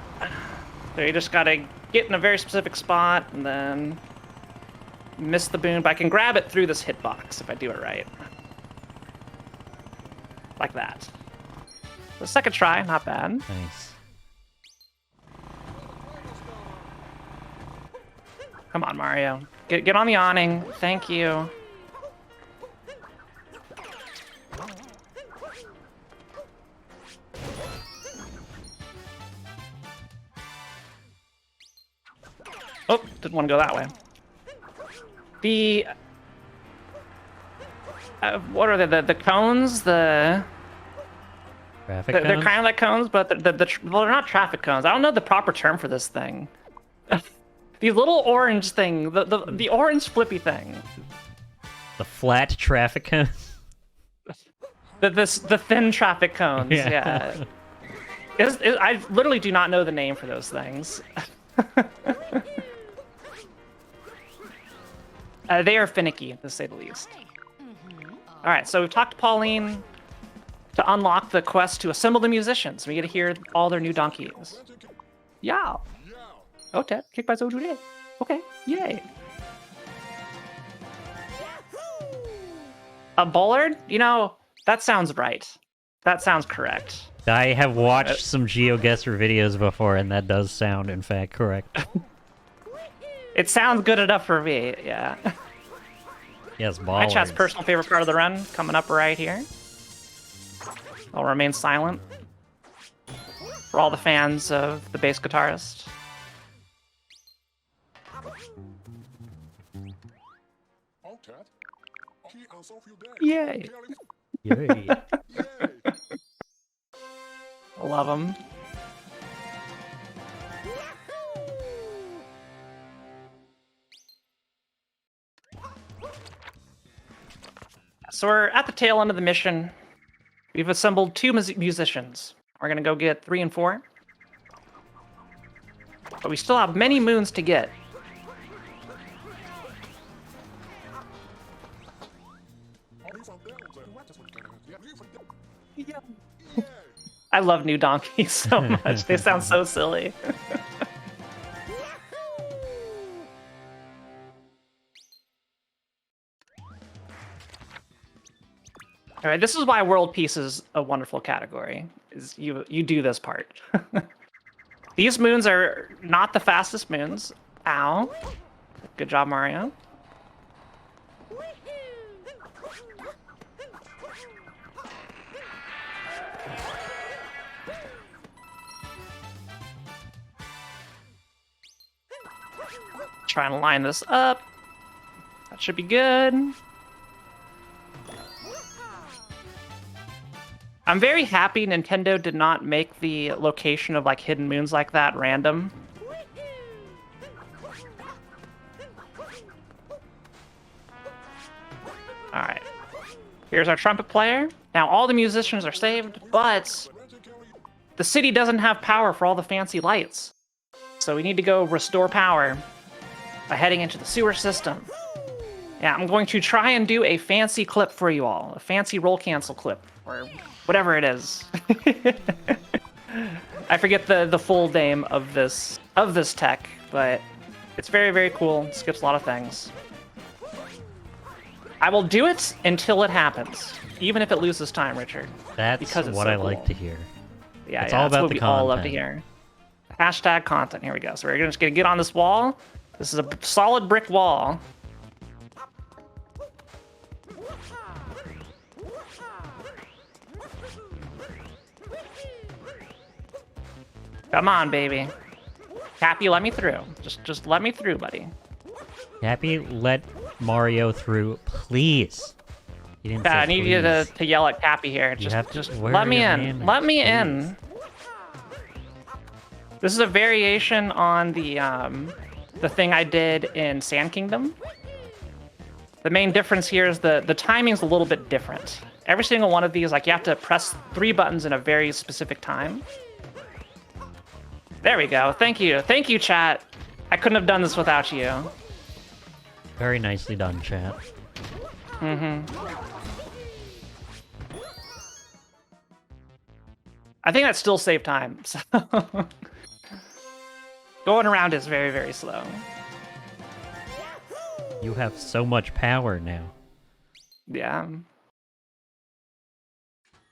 So you just got to get in a very specific spot and then miss the boon, but I can grab it through this hitbox if I do it right. Like that. The second try, not bad. Nice. Come on, Mario. Get on the awning. Thank you. Oh, didn't want to go that way. The what are they? The cones? Traffic They're cones? kind of like cones, but well, they're not traffic cones. I don't know the proper term for this thing. The little orange thing, the orange flippy thing. The flat traffic cones? The thin traffic cones. Yeah. I literally do not know the name for those things. They are finicky, to say the least. All right, so we've talked to Pauline to unlock the quest to assemble the musicians. We get to hear all their new donkeys. Yeah. Okay, kick by Zojure. Okay, yay. A bollard? You know, that sounds right. That sounds correct. I have watched some GeoGuessr videos before, and that does sound, in fact, correct. It sounds good enough for me, yeah. Yes, My bollards. chat's personal favorite part of the run coming up right here. I'll remain silent for all the fans of the bass guitarist. Yay! Yay. Love them. So we're at the tail end of the mission. We've assembled 2 musicians. We're gonna go get 3 and 4. But we still have many moons to get. I love new donkeys so much. They sound so silly. All right, this is why World Peace is a wonderful category. Is you do this part. These moons are not the fastest moons. Ow. Good job, Mario. Trying to line this up. That should be good. I'm very happy Nintendo did not make the location of like hidden moons like that random. All right. Here's our trumpet player. Now all the musicians are saved, but the city doesn't have power for all the fancy lights. So we need to go restore power by heading into the sewer system. Yeah, I'm going to try and do a fancy clip for you all. A fancy roll cancel clip, or whatever it is. I forget the full name of this tech, but it's very, very cool. It skips a lot of things. I will do it until it happens, even if it loses time, Richard. That's because it's what so I cool. like to hear. Yeah, It's yeah, all that's about what the we all love to content. hear. Hashtag content. Here we go. So we're just gonna get on this wall. This is a solid brick wall. Come on, baby. Cappy, let me through. Just let me through, buddy. Happy, let Mario through, please. You didn't Yeah, say I need you please. to yell at Cappy here. have to Just wear let me your in. manners, Let me please. in. This is a variation on the thing I did in Sand Kingdom. The main difference here is the timing's a little bit different. Every single one of these, like, you have to press 3 buttons in a very specific time. There we go. Thank you. Thank you, chat. I couldn't have done this without you. Very nicely done, chat. Mm-hmm. I think that still saved time. So going around is very, very slow. You have so much power now. Yeah.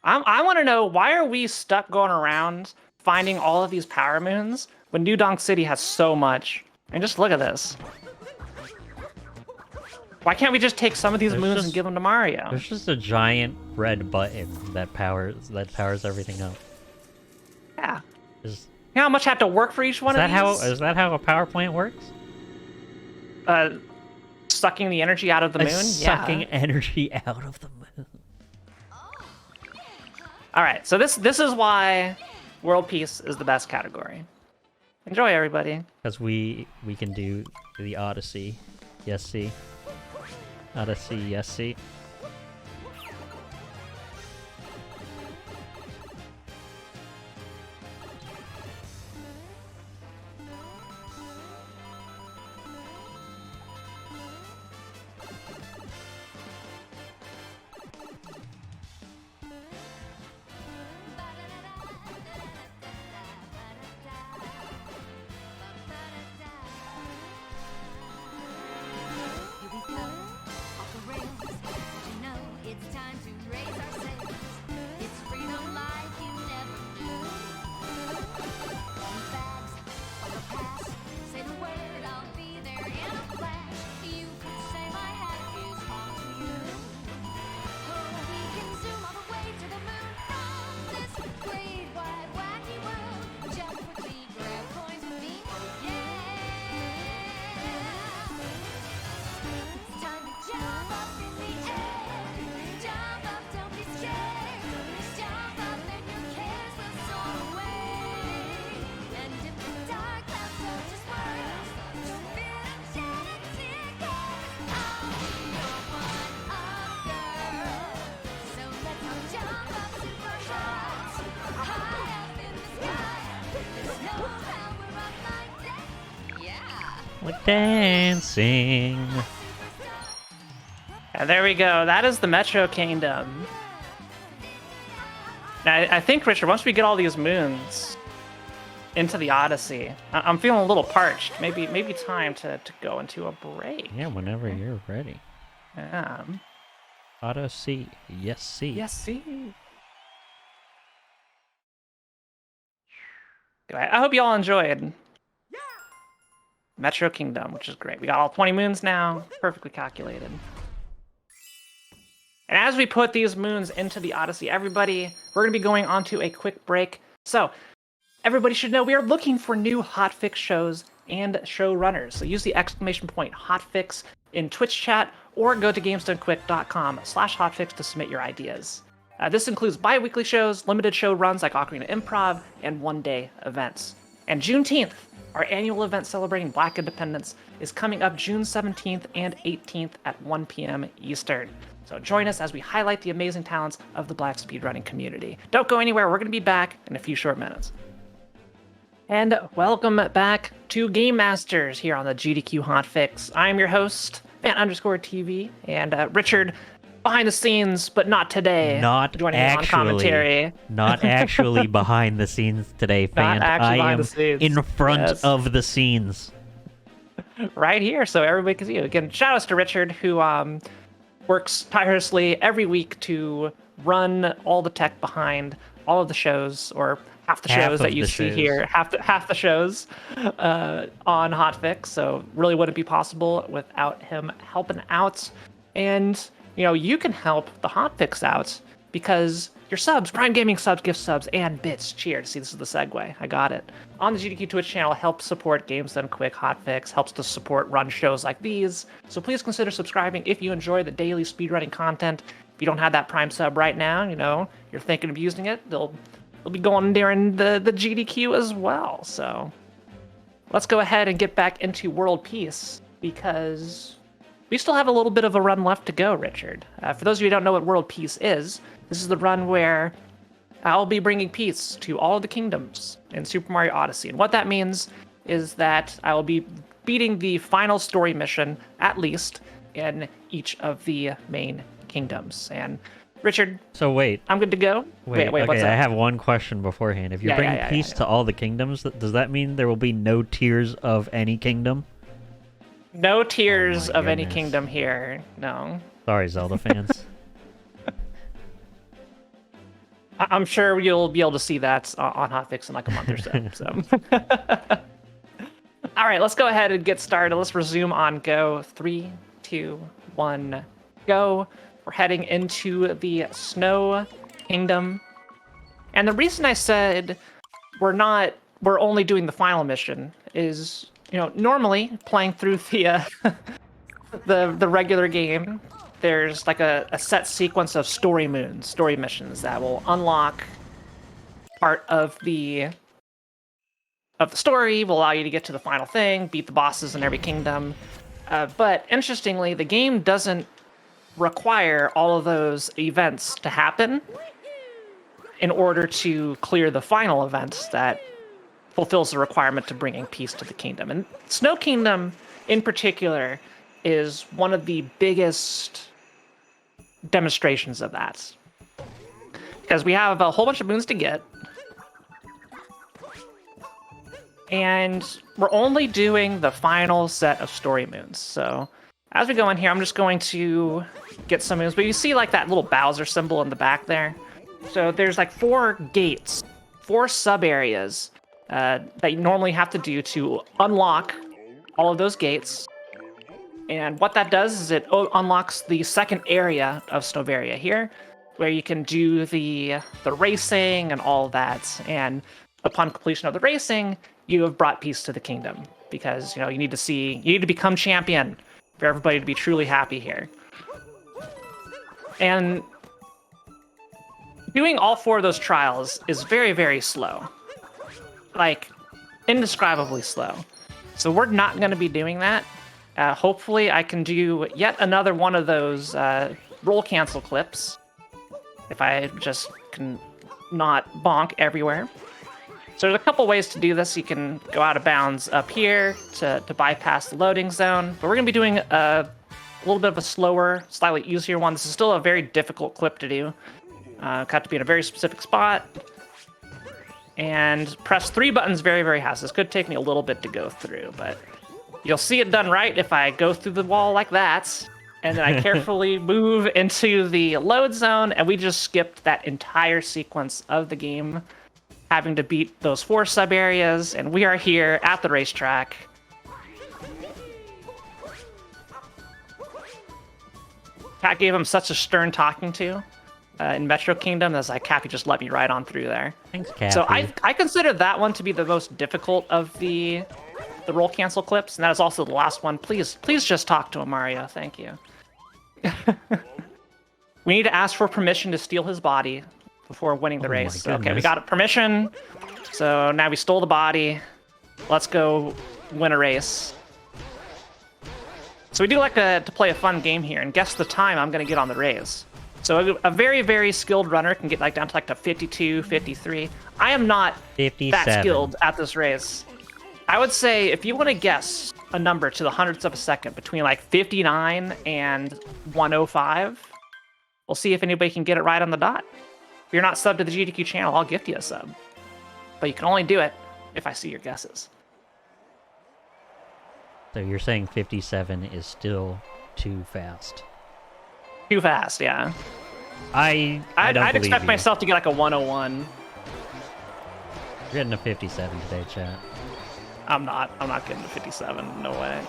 I want to know, why are we stuck going around finding all of these power moons when New Donk City has so much? And just look at this. Why can't we just take some of these moons and give them to Mario? There's just a giant red button that powers everything up. Yeah. Is, You know how much had to work for each one of these? Is that how a power plant works? Sucking the energy out of the moon? Sucking energy out of the moon. All right, so this is why World Peace is the best category. Enjoy, everybody. Because we can do the Odyssey. Yes, see. Odyssey, yes, see. We're dancing. And there we go. That is the Metro Kingdom. Now, I think, Richard, once we get all these moons into the Odyssey, I'm feeling a little parched. Maybe time to go into a break. Yeah, whenever you're ready. Yeah. Odyssey, yes, see. Yes, see. I hope you all enjoyed Metro Kingdom, which is great. We got all 20 moons now, perfectly calculated. And as we put these moons into the Odyssey, everybody, we're going to be going on to a quick break. So, everybody should know we are looking for new Hotfix shows and showrunners. So use the exclamation point Hotfix in Twitch chat, or go to GameStoneQuick.com/Hotfix to submit your ideas. This includes bi-weekly shows, limited show runs like Ocarina Improv, and one-day events. And Juneteenth, our annual event celebrating Black Independence, is coming up June 17th and 18th at 1 p.m. Eastern. So join us as we highlight the amazing talents of the Black speedrunning community. Don't go anywhere, we're going to be back in a few short minutes. And welcome back to Game Masters here on the GDQ Hotfix. I'm your host, Phant_TV, and Richard, behind the scenes, but not today. Not joining me on commentary. Not actually behind the scenes today, Phant. I am in front of the scenes. Right here, so everybody can see you. Again, shout outs to Richard, who works tirelessly every week to run all the tech behind all of the shows, or half the shows that you see here, half the shows on Hotfix. So really wouldn't be possible without him helping out. And you know, you can help the Hotfix out because your subs, Prime Gaming subs, gift subs, and bits. Cheers. See, this is the segue. I got it. On the GDQ Twitch channel helps support Games Done Quick Hotfix, helps to support run shows like these. So please consider subscribing if you enjoy the daily speedrunning content. If you don't have that Prime sub right now, you know, you're thinking of using it, they'll be going during the GDQ as well. So let's go ahead and get back into World Peace, because we still have a little bit of a run left to go, Richard. For those of you who don't know what World Peace is, this is the run where I'll be bringing peace to all of the kingdoms in Super Mario Odyssey. And what that means is that I will be beating the final story mission, at least, in each of the main kingdoms. And Richard, So wait, I'm good to go. wait. What's Okay, that? I have one question beforehand. If you're bringing peace to all the kingdoms, does that mean there will be no tiers of any kingdom? No tiers of any goodness. kingdom here. No. Sorry, Zelda fans. I'm sure you'll be able to see that on Hotfix in like a month or so. So. All right, let's go ahead and get started. Let's resume on go. 3, 2, 1, go. We're heading into the Snow Kingdom. And the reason I said we're only doing the final mission is, normally playing through the the regular game, there's like a set sequence of story missions that will unlock part of the story, will allow you to get to the final thing, beat the bosses in every kingdom. But interestingly, the game doesn't require all of those events to happen in order to clear the final event that fulfills the requirement to bringing peace to the kingdom. And Snow Kingdom, in particular, is one of the biggest demonstrations of that. Because we have a whole bunch of moons to get, and we're only doing the final set of story moons. So as we go in here, I'm just going to get some moons. But you see like that little Bowser symbol in the back there? So there's like 4 gates, 4 sub-areas that you normally have to do to unlock all of those gates. And what that does is it unlocks the second area of Snowveria here, where you can do the racing and all that. And upon completion of the racing, you have brought peace to the kingdom, because you need to become champion for everybody to be truly happy here. And doing all 4 of those trials is very, very slow, like indescribably slow. So we're not going to be doing that. Hopefully, I can do yet another one of those roll cancel clips if I just can not bonk everywhere. So there's a couple ways to do this. You can go out of bounds up here to bypass the loading zone. But we're going to be doing a little bit of a slower, slightly easier one. This is still a very difficult clip to do. Got to be in a very specific spot. And press 3 buttons very, very fast. This could take me a little bit to go through, but you'll see it done right if I go through the wall like that. And then I carefully move into the load zone, and we just skipped that entire sequence of the game, having to beat those 4 sub-areas, and we are here at the racetrack. Cat gave him such a stern talking to in Metro Kingdom, that's like, Cappy just let me right on through there. Thanks, Cappy. So I consider that one to be the most difficult of the roll cancel clips, and that is also the last one. Please just talk to him, Mario. Thank you. We need to ask for permission to steal his body before winning the race. Okay, we got permission. So now we stole the body. Let's go win a race. So we do like to play a fun game here and guess the time I'm going to get on the race. So a very, very skilled runner can get like down to like 52, 53. I am not 57. that skilled at this race. I would say if you want to guess a number to the hundredths of a second between like 59 and 105, we'll see if anybody can get it right on the dot. If you're not subbed to the GDQ channel, I'll gift you a sub. But you can only do it if I see your guesses. So you're saying 57 is still too fast? Too fast, yeah. I'd expect myself to get like a 101. You're getting a 57 today, chat. I'm not getting to 57. No way.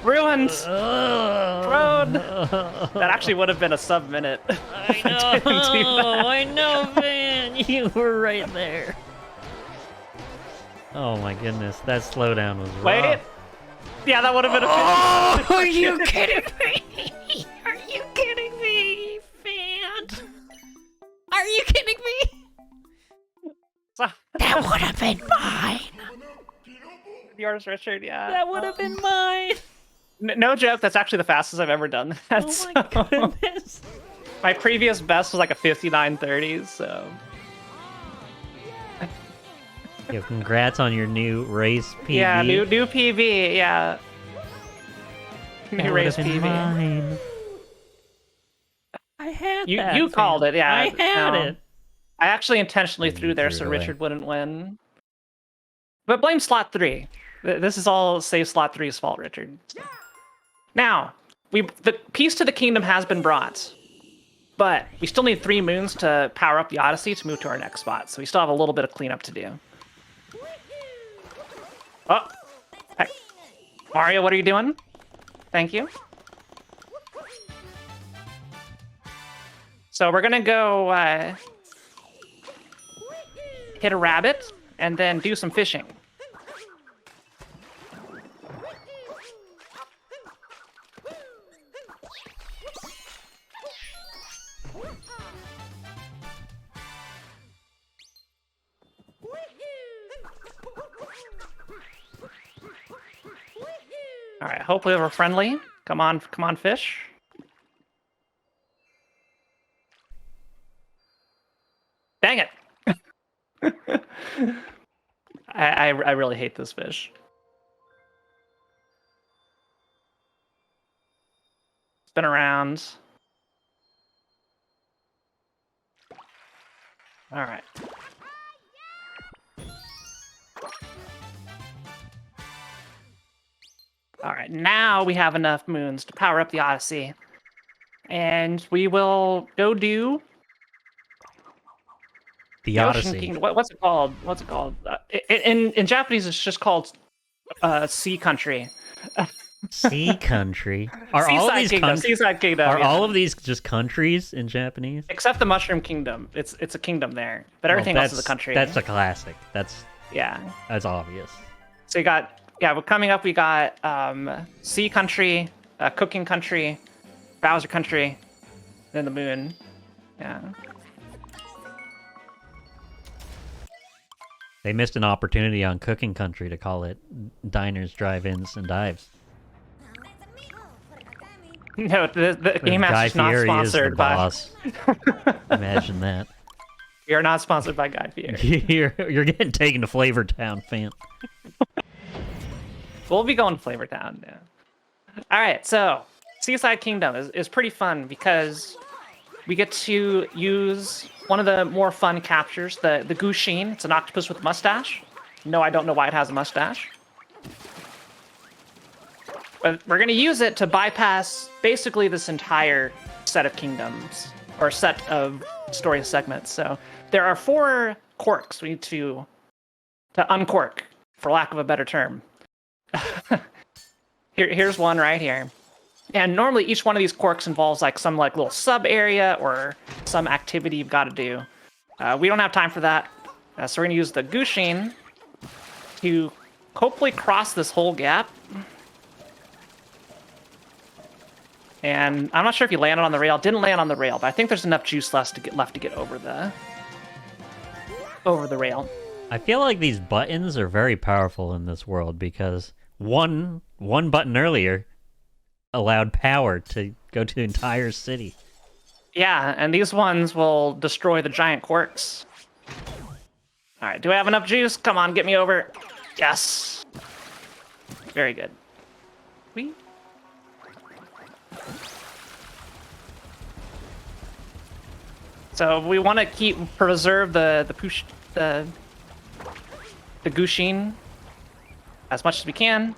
Ruined. Road. That That actually would have been a sub-minute. I if didn't do know. that. I know, man. You were right there. Oh my goodness, that slowdown was Wait. rough. Yeah, that would have been a Oh, are you kidding me? Are you kidding me, Phant? Are you kidding me? That would have been mine. Yours, Richard, yeah. That would have been mine. No joke, that's actually the fastest I've ever done that. Oh my goodness. My previous best was like a 59:30, so... Yo, congrats on your new race PB. Yeah, new PB, yeah. That New would race have been PB. mine. I had that. You called it, yeah. I had no. it. I actually intentionally And threw you there threw so it away. Richard wouldn't win. But blame slot 3. This is all save slot 3's fault, Richard. Now, the piece to the kingdom has been brought. But we still need 3 moons to power up the Odyssey to move to our next spot. So we still have a little bit of cleanup to do. Oh! Heck. Mario, what are you doing? Thank you. So we're gonna go hit a rabbit and then do some fishing. All right, hopefully we're friendly. Come on, fish. Dang it! I really hate this fish. Spin around. All right. All right, now we have enough moons to power up the Odyssey. And we will go do The Ocean Odyssey. Kingdom. What's it called? What's it called? In Japanese, it's just called Sea Country. Sea country. Are all of Seaside these Kingdom. countries? Seaside Kingdom. Are yeah. all of these just countries in Japanese? Except the Mushroom Kingdom. It's a kingdom there, but everything else is a country. That's a classic. That's yeah. obvious. So you got but coming up we got Sea Country, Cooking Country, Bowser Country, then the Moon. Yeah. They missed an opportunity on Cooking Country to call it Diners, Drive-Ins, and Dives. No, the Game Guy Master's not Fieri sponsored is the by. boss. Imagine that. We are not sponsored by Guy Fieri. You're getting taken to Flavor Town, Phant. We'll be going to Flavor Town. Yeah. All right, so Seaside Kingdom is pretty fun because we get to use one of the more fun captures, the Gushin. It's an octopus with a mustache. No, I don't know why it has a mustache. But we're going to use it to bypass basically this entire set of kingdoms, or set of story segments. So there are 4 corks we need to uncork, for lack of a better term. Here's one right here. And normally each one of these corks involves like some like little sub area or some activity you've got to do. We don't have time for that. So we're going to use the Gushin to hopefully cross this whole gap. And I'm not sure if you landed on the rail. Didn't land on the rail, but I think there's enough juice left to get over the rail. I feel like these buttons are very powerful in this world because one button earlier allowed power to go to the entire city. Yeah, and these ones will destroy the giant corks. All right, do I have enough juice? Come on, get me over. Yes. Very good. Whee. So we want to preserve the Gushin as much as we can,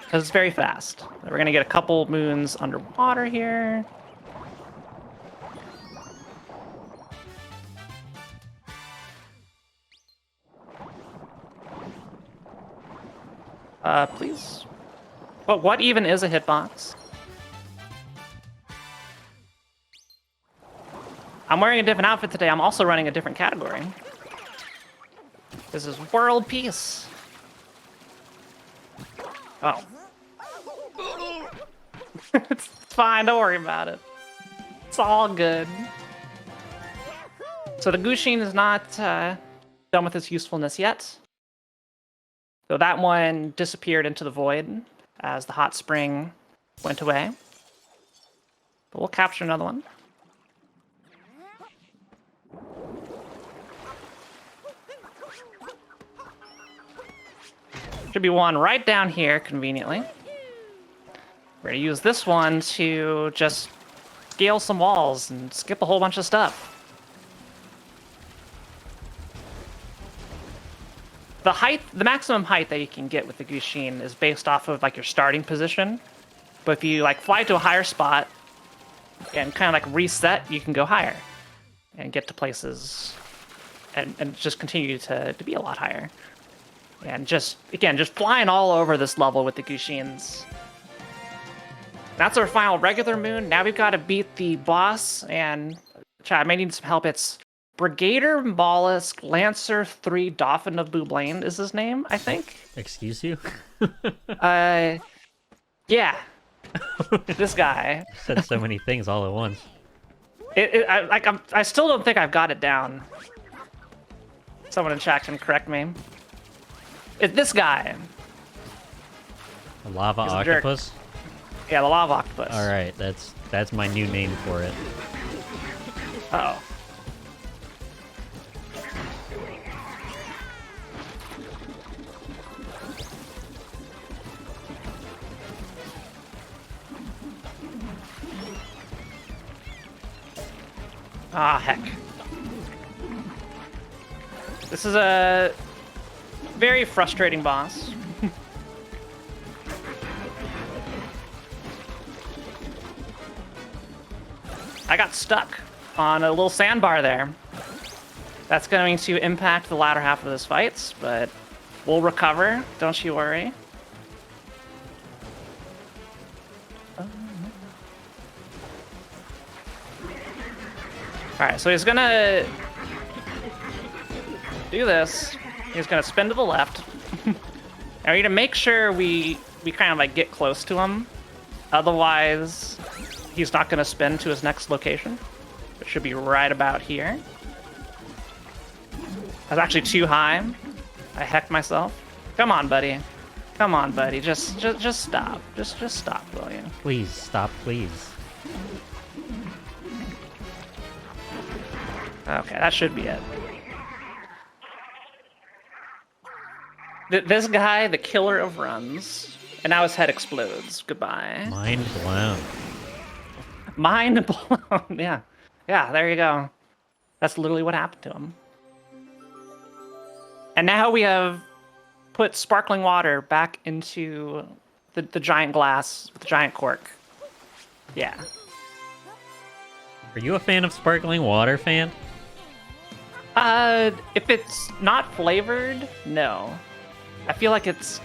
because it's very fast. We're gonna get a couple moons underwater here. Please. But what even is a hitbox? I'm wearing a different outfit today. I'm also running a different category. This is World Peace. Oh. It's fine, don't worry about it. It's all good. So the Gushin is not done with its usefulness yet. So that one disappeared into the void as the hot spring went away. But we'll capture another one. Should be one right down here, conveniently. We're gonna use this one to just scale some walls and skip a whole bunch of stuff. The maximum height that you can get with the Gushin is based off of like your starting position. But if you like fly to a higher spot and kind of like reset, you can go higher and get to places and just continue to be a lot higher. And just, again, just flying all over this level with the Gushins. That's our final regular moon. Now we've got to beat the boss, and I may need some help. It's Brigadier Mollusk Lancer 3 Dauphin of Bublain is his name, I think. Excuse you? Yeah. This guy. You said so many things all at once. I still don't think I've got it down. Someone in chat can correct me. It's this guy. A lava He's a octopus? jerk. Yeah, the lava octopus. Alright, that's my new name for it. Uh-oh. Ah, heck. This is a very frustrating boss. I got stuck on a little sandbar there. That's going to impact the latter half of this fight, but we'll recover, don't you worry. Alright, so he's gonna do this. He's gonna spin to the left. And we need to make sure we kind of like get close to him. Otherwise, he's not gonna spin to his next location. It should be right about here. That's actually too high. I hecked myself. Come on, buddy. Come on, buddy. Just stop. Just stop, will you? Please, stop, please. Okay, that should be it. This guy, the killer of runs, and now his head explodes. Goodbye. Mind blown. Mind blown. Yeah. Yeah, there you go. That's literally what happened to him. And now we have put sparkling water back into the giant glass with the giant cork. Yeah. Are you a fan of sparkling water, Phant? If it's not flavored, no. I feel like it's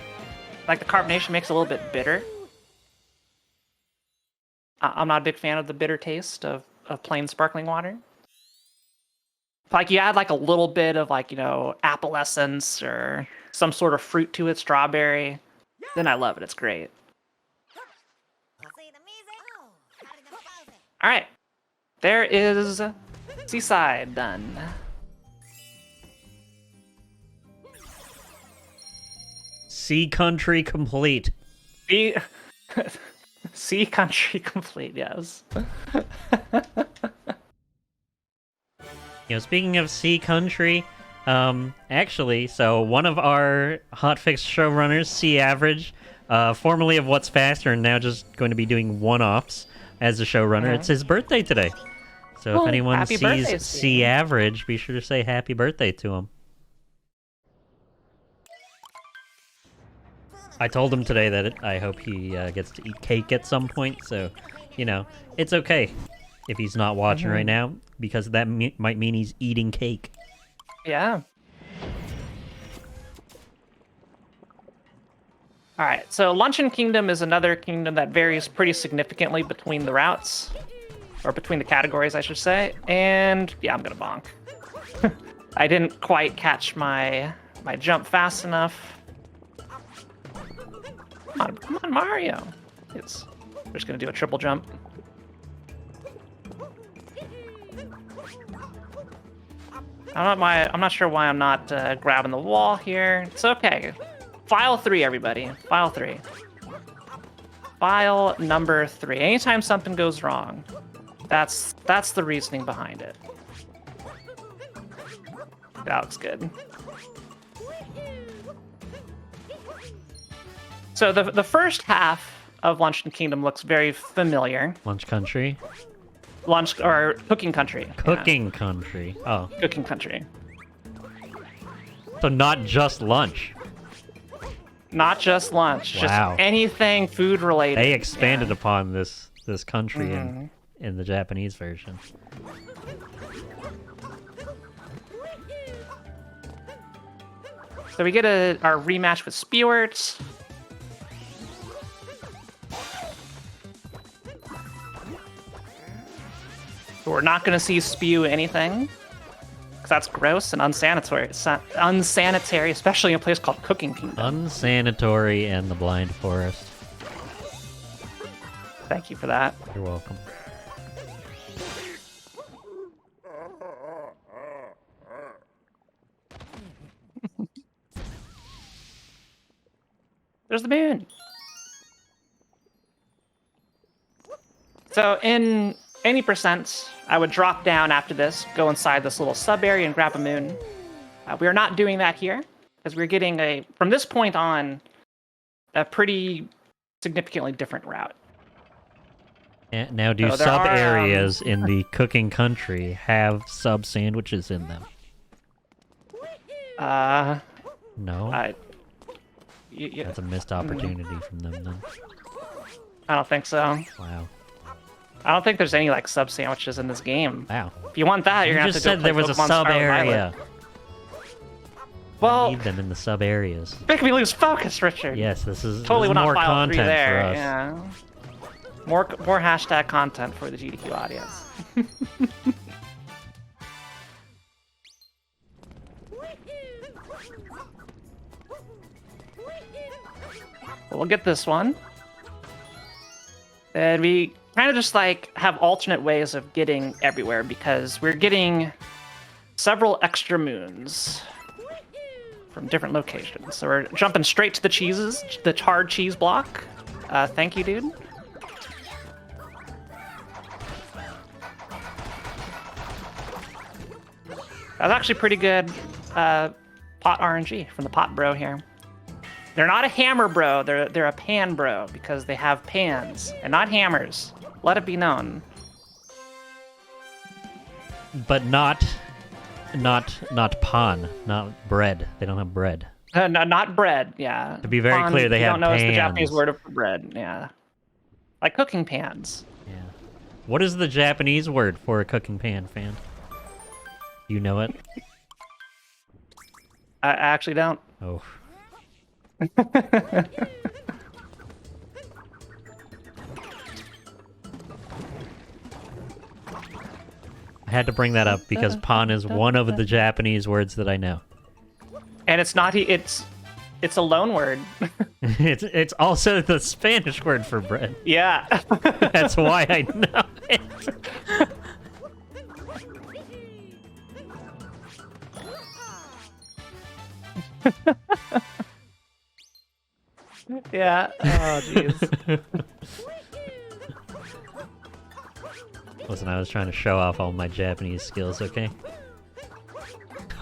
like the carbonation makes it a little bit bitter. I'm not a big fan of the bitter taste of plain sparkling water. Like you add like a little bit of like, you know, apple essence or some sort of fruit to it, strawberry, then I love it. It's great. All right, there is Seaside done. Sea country complete. Sea country complete, yes. You know, speaking of sea country, actually, so one of our Hotfix showrunners, Sea Average, formerly of What's Faster, and now just going to be doing one-offs as a showrunner. It's his birthday today. So if anyone sees Sea Average, be sure to say happy birthday to him. I told him today that I hope he gets to eat cake at some point, so, you know, it's okay if he's not watching right now, because that might mean he's eating cake. Yeah. All right, so Luncheon Kingdom is another kingdom that varies pretty significantly between the routes, or between the categories, I should say. And yeah, I'm gonna bonk. I didn't quite catch my jump fast enough. Come on, Mario. We're just gonna do a triple jump. I'm not sure why I'm not grabbing the wall here. It's okay. File 3, everybody. File 3. File number 3. Anytime something goes wrong, that's the reasoning behind it. That looks good. So the first half of Luncheon Kingdom looks very familiar. Lunch Country? Lunch or Cooking Country. Cooking Country. Oh. Cooking Country. So not just lunch. Not just lunch. Wow. Just anything food related. They expanded upon this country in the Japanese version. So we get our rematch with Spewart. We're not going to see spew anything, because that's gross and unsanitary. Unsanitary, especially in a place called Cooking Kingdom. Unsanitary and the Blind Forest. Thank you for that. You're welcome. There's the moon. So in any percent, I would drop down after this, go inside this little sub area and grab a moon. We are not doing that here, because we're getting from this point on, a pretty significantly different route. And now, do sub areas in the Cooking Country have sub sandwiches in them? No? That's a missed opportunity from them, then. I don't think so. Wow. I don't think there's any like sub sandwiches in this game. Wow. If you want that, you're gonna have to go just said there was a Pokemon sub Scarlet area. Violet. Well, Need them in the sub areas. making me lose focus, Richard. Yes, this is Totally will not more file 3 content there. for us. Yeah. More hashtag content for the GDQ audience. We'll get this one. And we kind of just like have alternate ways of getting everywhere, because we're getting several extra moons from different locations. So we're jumping straight to the cheeses, the hard cheese block. Thank you, dude. That's actually pretty good pot RNG from the pot bro here. They're not a hammer bro, they're a pan bro, because they have pans and not hammers. Let it be known. But not pan, not bread. They don't have bread. No, not bread, yeah. To be very clear, they have don't know it's the pans. Japanese word for bread, yeah. Like cooking pans. Yeah. What is the Japanese word for a cooking pan, Phant? You know it? I actually don't. Oh. I had to bring that up because pan is one of the Japanese words that I know. And it's not, it's a loan word. It's also the Spanish word for bread. Yeah. That's why I know it. Yeah. Oh, jeez. Listen, I was trying to show off all my Japanese skills, okay?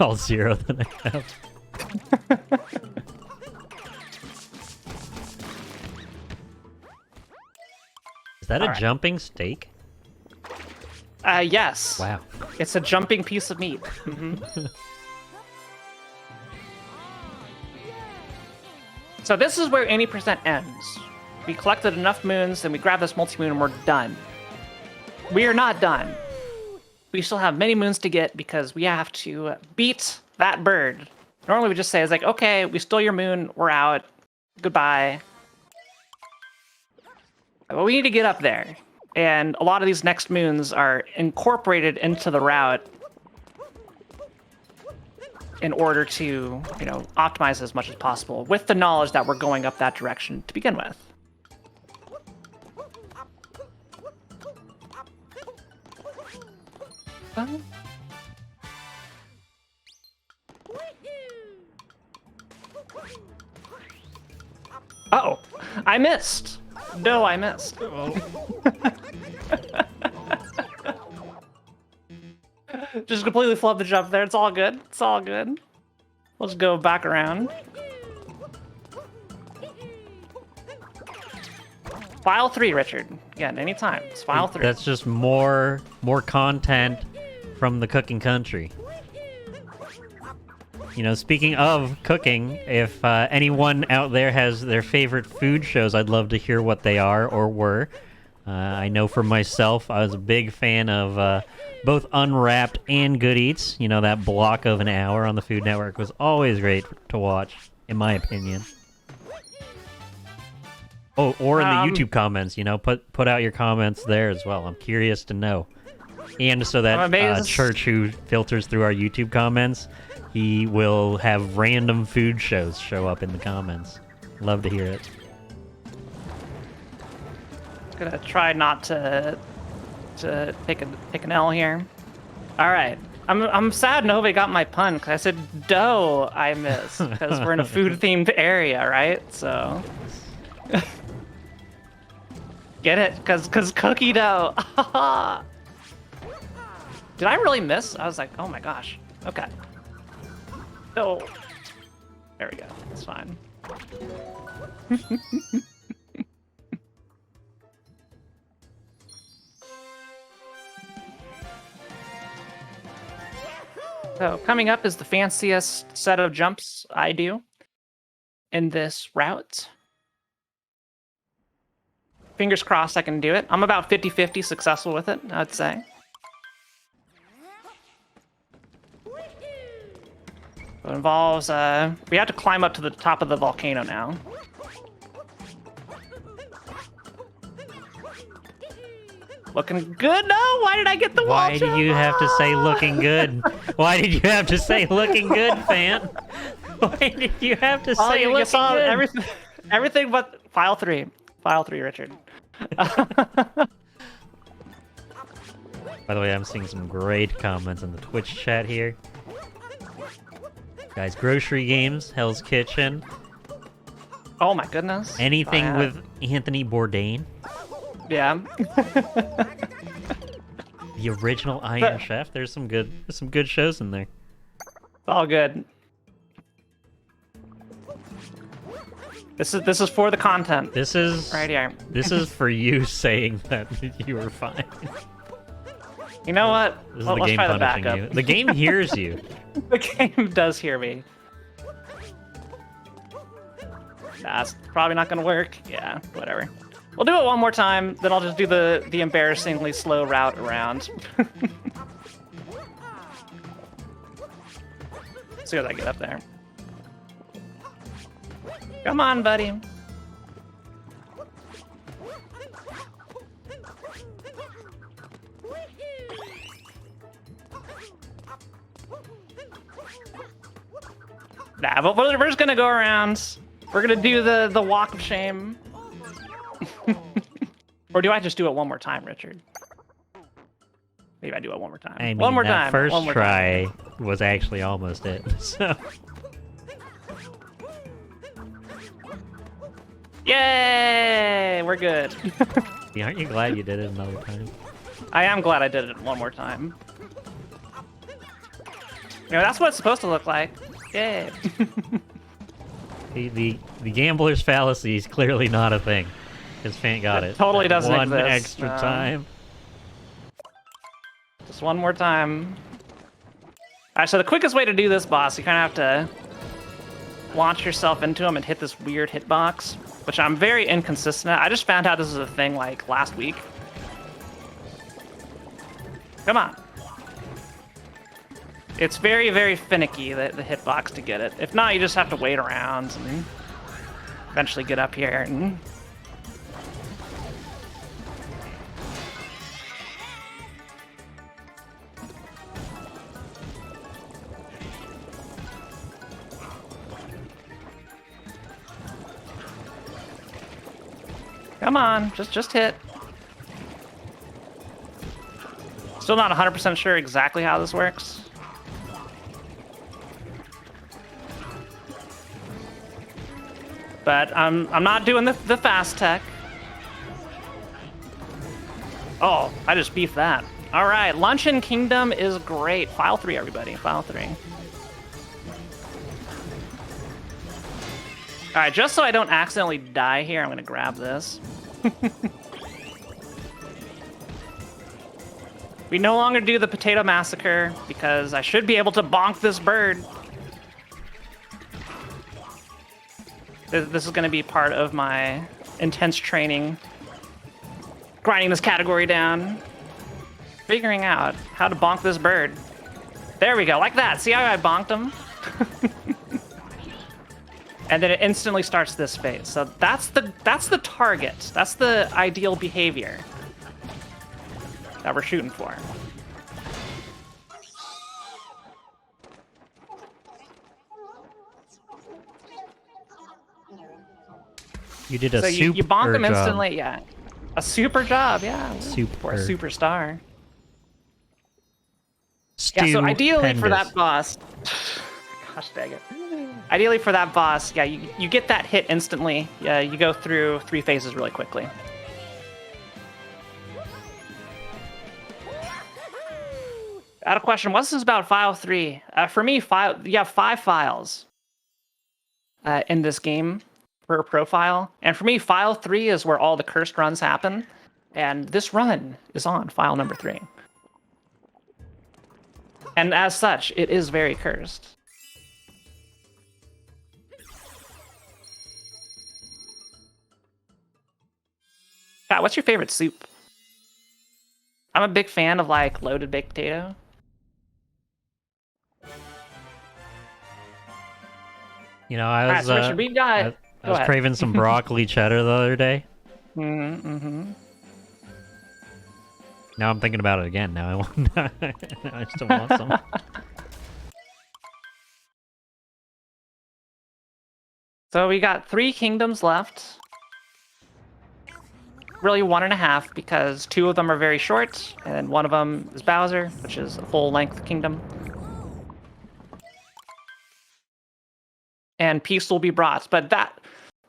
All 0 that I have. Is that a jumping steak? Yes. Wow. It's a jumping piece of meat. Mm-hmm. So this is where any percent ends. We collected enough moons, then we grab this multi-moon and we're done. We are not done. We still have many moons to get because we have to beat that bird. Normally we just say, it's like, okay, we stole your moon, we're out. Goodbye. But we need to get up there. And a lot of these next moons are incorporated into the route in order to, you know, optimize as much as possible with the knowledge that we're going up that direction to begin with. Uh-oh, I missed. No, I missed. Just completely flubbed the jump there. It's all good. It's all good. Let's go back around. File 3, Richard. Again, anytime. It's file 3. That's just more content from the cooking country. You know, speaking of cooking, if anyone out there has their favorite food shows, I'd love to hear what they are or were. I know for myself, I was a big fan of both Unwrapped and Good Eats. You know, that block of an hour on the Food Network was always great to watch, in my opinion. Oh, or in the YouTube comments, you know, put out your comments there as well. I'm curious to know. And so that Church who filters through our YouTube comments, he will have random food shows show up in the comments. Love to hear it. Gonna try not to take an L here. All right, I'm sad nobody got my pun because I said dough I miss because we're in a food themed area, right? So get it? Because cookie dough. Did I really miss? I was like, oh my gosh. Okay. Oh, there we go. It's fine. So coming up is the fanciest set of jumps I do in this route. Fingers crossed I can do it. I'm about 50-50 successful with it, I'd say. It involves, we have to climb up to the top of the volcano now. Looking good? No, why did I get the wall Why jump? do you have to say looking good? Why did you have to say looking good, Phant? Why did you have to say you looking saw good? everything but file 3. File 3, Richard. By the way, I'm seeing some great comments in the Twitch chat here. Guys, grocery games, Hell's Kitchen. Oh my goodness. Anything with Anthony Bourdain. Yeah. The original Iron Chef. There's some good shows in there. It's all good. This is for the content. This is right here. This is for you saying that you were fine. You know what? This is the game try punishing the you. The game hears you. The game does hear me. That's probably not gonna work. Yeah, whatever. We'll do it one more time, then I'll just do the embarrassingly slow route around. As soon as I get up there. Come on, buddy. Nah, but we're just gonna go around. We're gonna do the walk of shame. Or do I just do it one more time, Richard? Maybe I do it one more time. I mean, one more that time. first one more try time. was actually almost it. So. Yay! We're good. Yeah, aren't you glad you did it another time? I am glad I did it one more time. You know, that's what it's supposed to look like. Yay. The gambler's fallacy is clearly not a thing. Because Phant got it. Totally doesn't one exist. Extra time. Just one more time. Alright, so the quickest way to do this boss, you kind of have to launch yourself into him and hit this weird hitbox, which I'm very inconsistent at. I just found out this is a thing like last week. Come on. It's very, very finicky, the hitbox to get it. If not, you just have to wait around. And eventually get up here and... Come on, just hit. Still not 100% sure exactly how this works. But I'm not doing the fast tech. Oh, I just beefed that. All right, Luncheon Kingdom is great. File 3, everybody. File 3. All right, just so I don't accidentally die here, I'm going to grab this. We no longer do the Potato Massacre because I should be able to bonk this bird. This is going to be part of my intense training. Grinding this category down. Figuring out how to bonk this bird. There we go, like that. See how I bonked him? And then it instantly starts this phase. So that's the target. That's the ideal behavior that we're shooting for. You did a so super you bonk them job. instantly, yeah. A super job, yeah. Super. For a superstar. Yeah, so ideally for that boss... Gosh dang it. Ideally for that boss, yeah, you get that hit instantly. Yeah, you go through 3 phases really quickly. Out of question, what's this about file 3? For me, you have 5 files in this game per profile. And for me, file 3 is where all the cursed runs happen. And this run is on file number 3. And as such, it is very cursed. Pat, what's your favorite soup? I'm a big fan of like loaded baked potato. You know, I was Richard, we got... I was craving some broccoli cheddar the other day. Mm-hmm. Now I'm thinking about it again. Now I want. I still want some. So we got 3 kingdoms left. Really 1.5 because 2 of them are very short, and one of them is Bowser, which is a full-length kingdom. And peace will be brought, but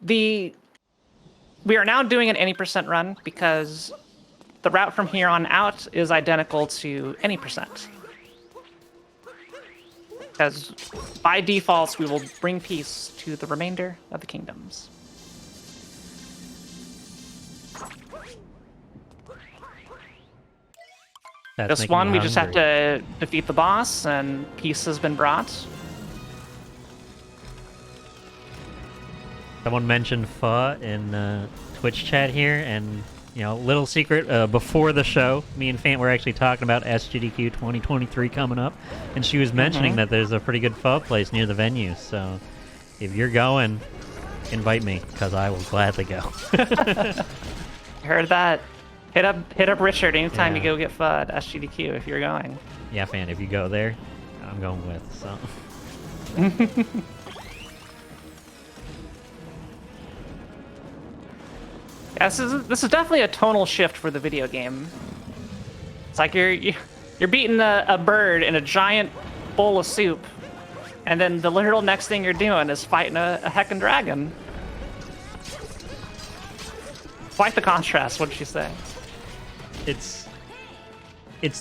we are now doing an any % run because the route from here on out is identical to any %. Because by default, we will bring peace to the remainder of the kingdoms. That's this one, me we just have to defeat the boss, and peace has been brought. Someone mentioned Pha in Twitch chat here, and you know, little secret, before the show, me and Phant were actually talking about SGDQ 2023 coming up, and she was mentioning that there's a pretty good pho place near the venue, so if you're going, invite me, because I will gladly go. Heard that. Hit up Richard anytime you go get pho at SGDQ if you're going. Yeah, Phant, if you go there, I'm going with, so... Yeah, this is definitely a tonal shift for the video game. It's like you're beating a bird in a giant bowl of soup, and then the literal next thing you're doing is fighting a heckin' dragon. Quite the contrast, wouldn't you say? It's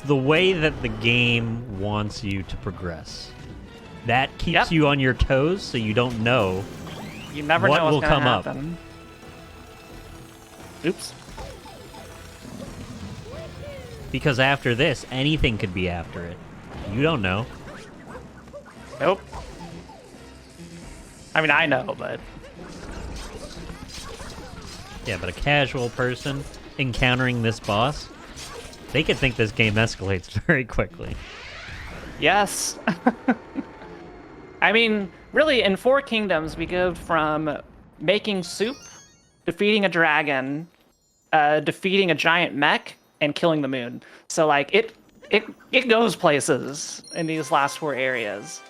the way that the game wants you to progress. That keeps you on your toes, so you don't know. You never know what's gonna happen. Oops. Because after this, anything could be after it. You don't know. Nope. I mean, I know, but... Yeah, but a casual person encountering this boss, they could think this game escalates very quickly. Yes. I mean, really, in 4 kingdoms, we go from making soup, defeating a dragon, defeating a giant mech, and killing the moon. So like it goes places in these last 4 areas.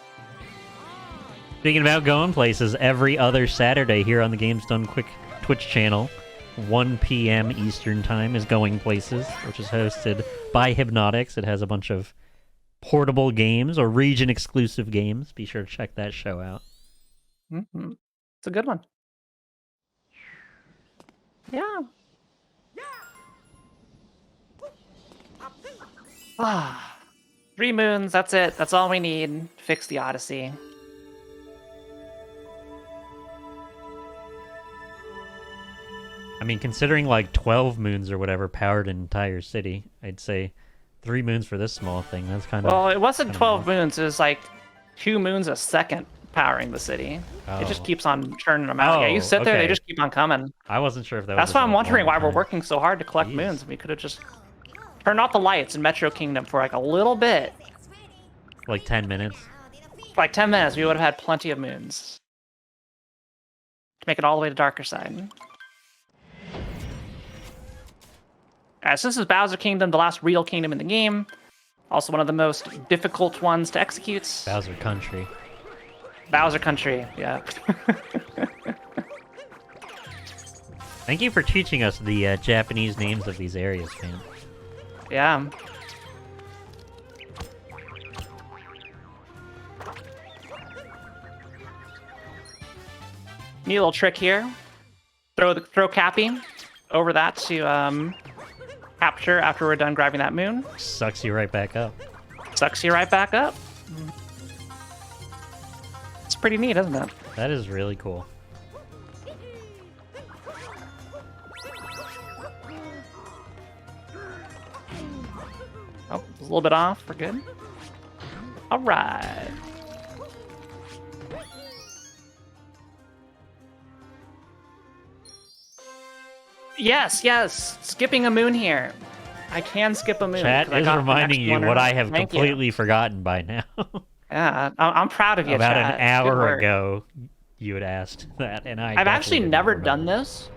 Speaking about going places, every other Saturday here on the Games Done Quick Twitch channel, 1 p.m. Eastern Time is Going Places, which is hosted by Hypnotics. It has a bunch of portable games or region-exclusive games. Be sure to check that show out. Mm-hmm. It's a good one. Yeah. Ah, 3 moons, that's it. That's all we need. Fix the Odyssey. I mean, considering like 12 moons or whatever powered an entire city, I'd say 3 moons for this small thing. That's kind of... Well, it wasn't 12 moons. It was like 2 moons a second powering the city. Oh. It just keeps on churning them out. Yeah, you sit there, okay. they just keep on coming. I wasn't sure if that That's was... why I'm wondering why we're time. working so hard to collect moons. We could have just turned off the lights in Metro Kingdom for like a little bit. Like 10 minutes. Like 10 minutes, we would have had plenty of moons. To make it all the way to Darker Side. Alright, so this is Bowser Kingdom, the last real kingdom in the game. Also one of the most difficult ones to execute. Bowser Country. Bowser Country, yeah. Thank you for teaching us the Japanese names of these areas, man. Yeah. Neat little trick here. Throw Cappy over that to capture after we're done grabbing that moon. Sucks you right back up. Sucks you right back up. It's pretty neat, isn't it? That is really cool. Oh, a little bit off. We're good. All right. Yes, yes. Skipping a moon here. I can skip a moon. Chat is reminding you what I have completely forgotten by now. Yeah, I'm proud of you, About chat. an hour ago, you had asked that, and I've actually never done this,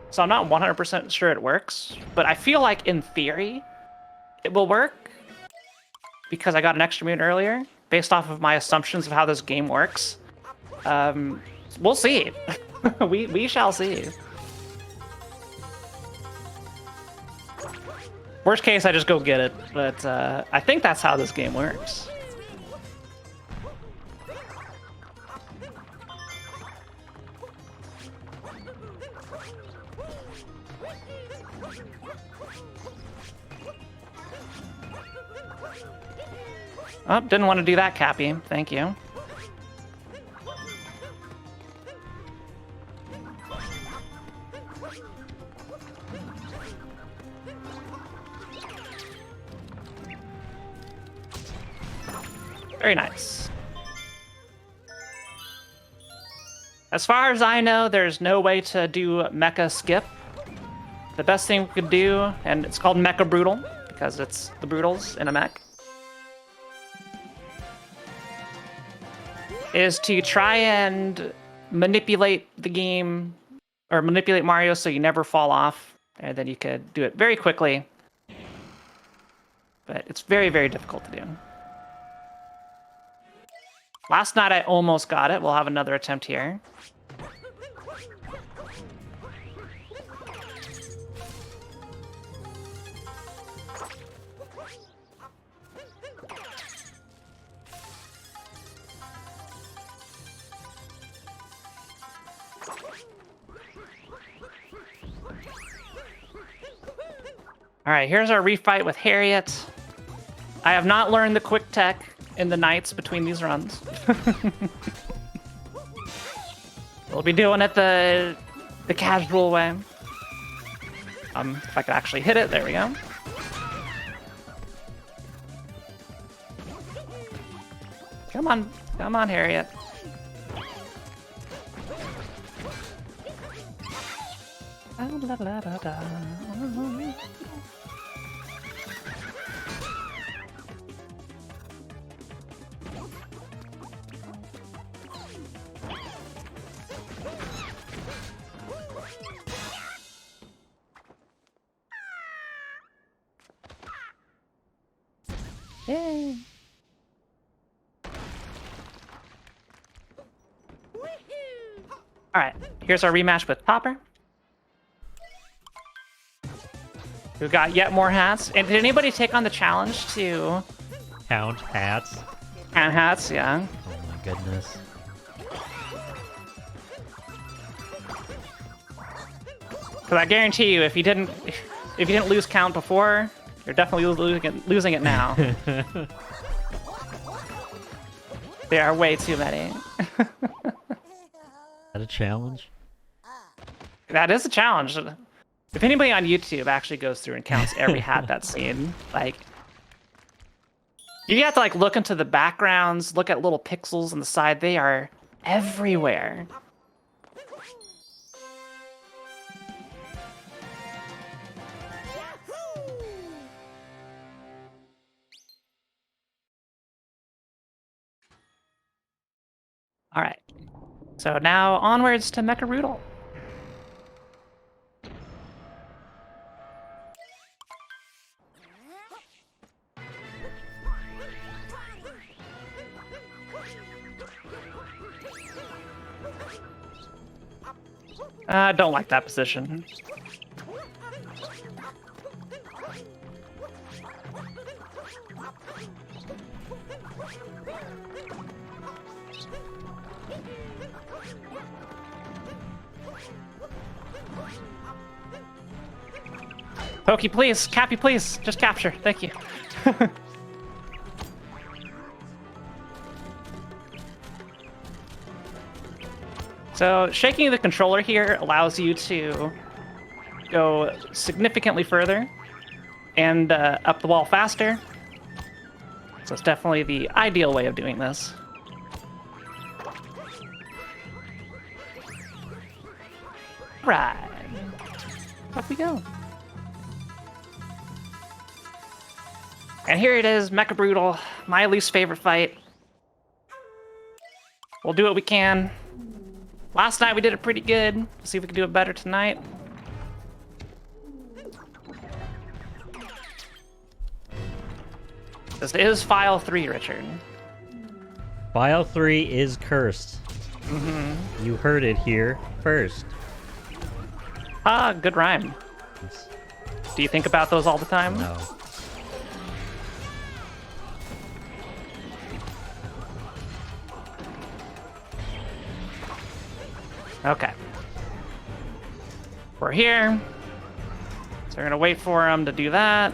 so I'm not 100% sure it works, but I feel like in theory, it will work because I got an extra moon earlier, based off of my assumptions of how this game works. We'll see. we shall see. Worst case, I just go get it, but I think that's how this game works. Oh, didn't want to do that, Cappy. Thank you. Very nice. As far as I know, there's no way to do mecha skip. The best thing we could do, and it's called Mecha Brutal, because it's the Brutals in a mech, is to try and manipulate the game, or manipulate Mario so you never fall off, and then you could do it very quickly. But it's very, very difficult to do. Last night I almost got it. We'll have another attempt here. All right, here's our refight with Harriet. I have not learned the quick tech in the nights between these runs. We'll be doing it the casual way. If I could actually hit it, there we go. Come on, Harriet. Yay. All right, here's our rematch with Topper. We've got yet more hats. And did anybody take on the challenge to Count hats. count hats? Yeah. Oh my goodness. Because I guarantee you, if you didn't lose count before, you're definitely losing it now. There are way too many. Is that a challenge? That is a challenge. If anybody on YouTube actually goes through and counts every hat that's seen, like, you have to like look into the backgrounds, look at little pixels on the side. They are everywhere. All right. So now onwards to Mecha Roodle. I don't like that position. Pokey, please. Cappy, please. Just capture. Thank you. So shaking the controller here allows you to go significantly further and up the wall faster. So it's definitely the ideal way of doing this. Right. Up we go. And here it is, Mecha Brutal, my least favorite fight. We'll do what we can. Last night we did it pretty good. Let's see if we can do it better tonight. This is File 3, Richard. File 3 is cursed. Mm-hmm. You heard it here first. Ah, good rhyme. Do you think about those all the time? No. Okay. We're here. So we're gonna wait for him to do that.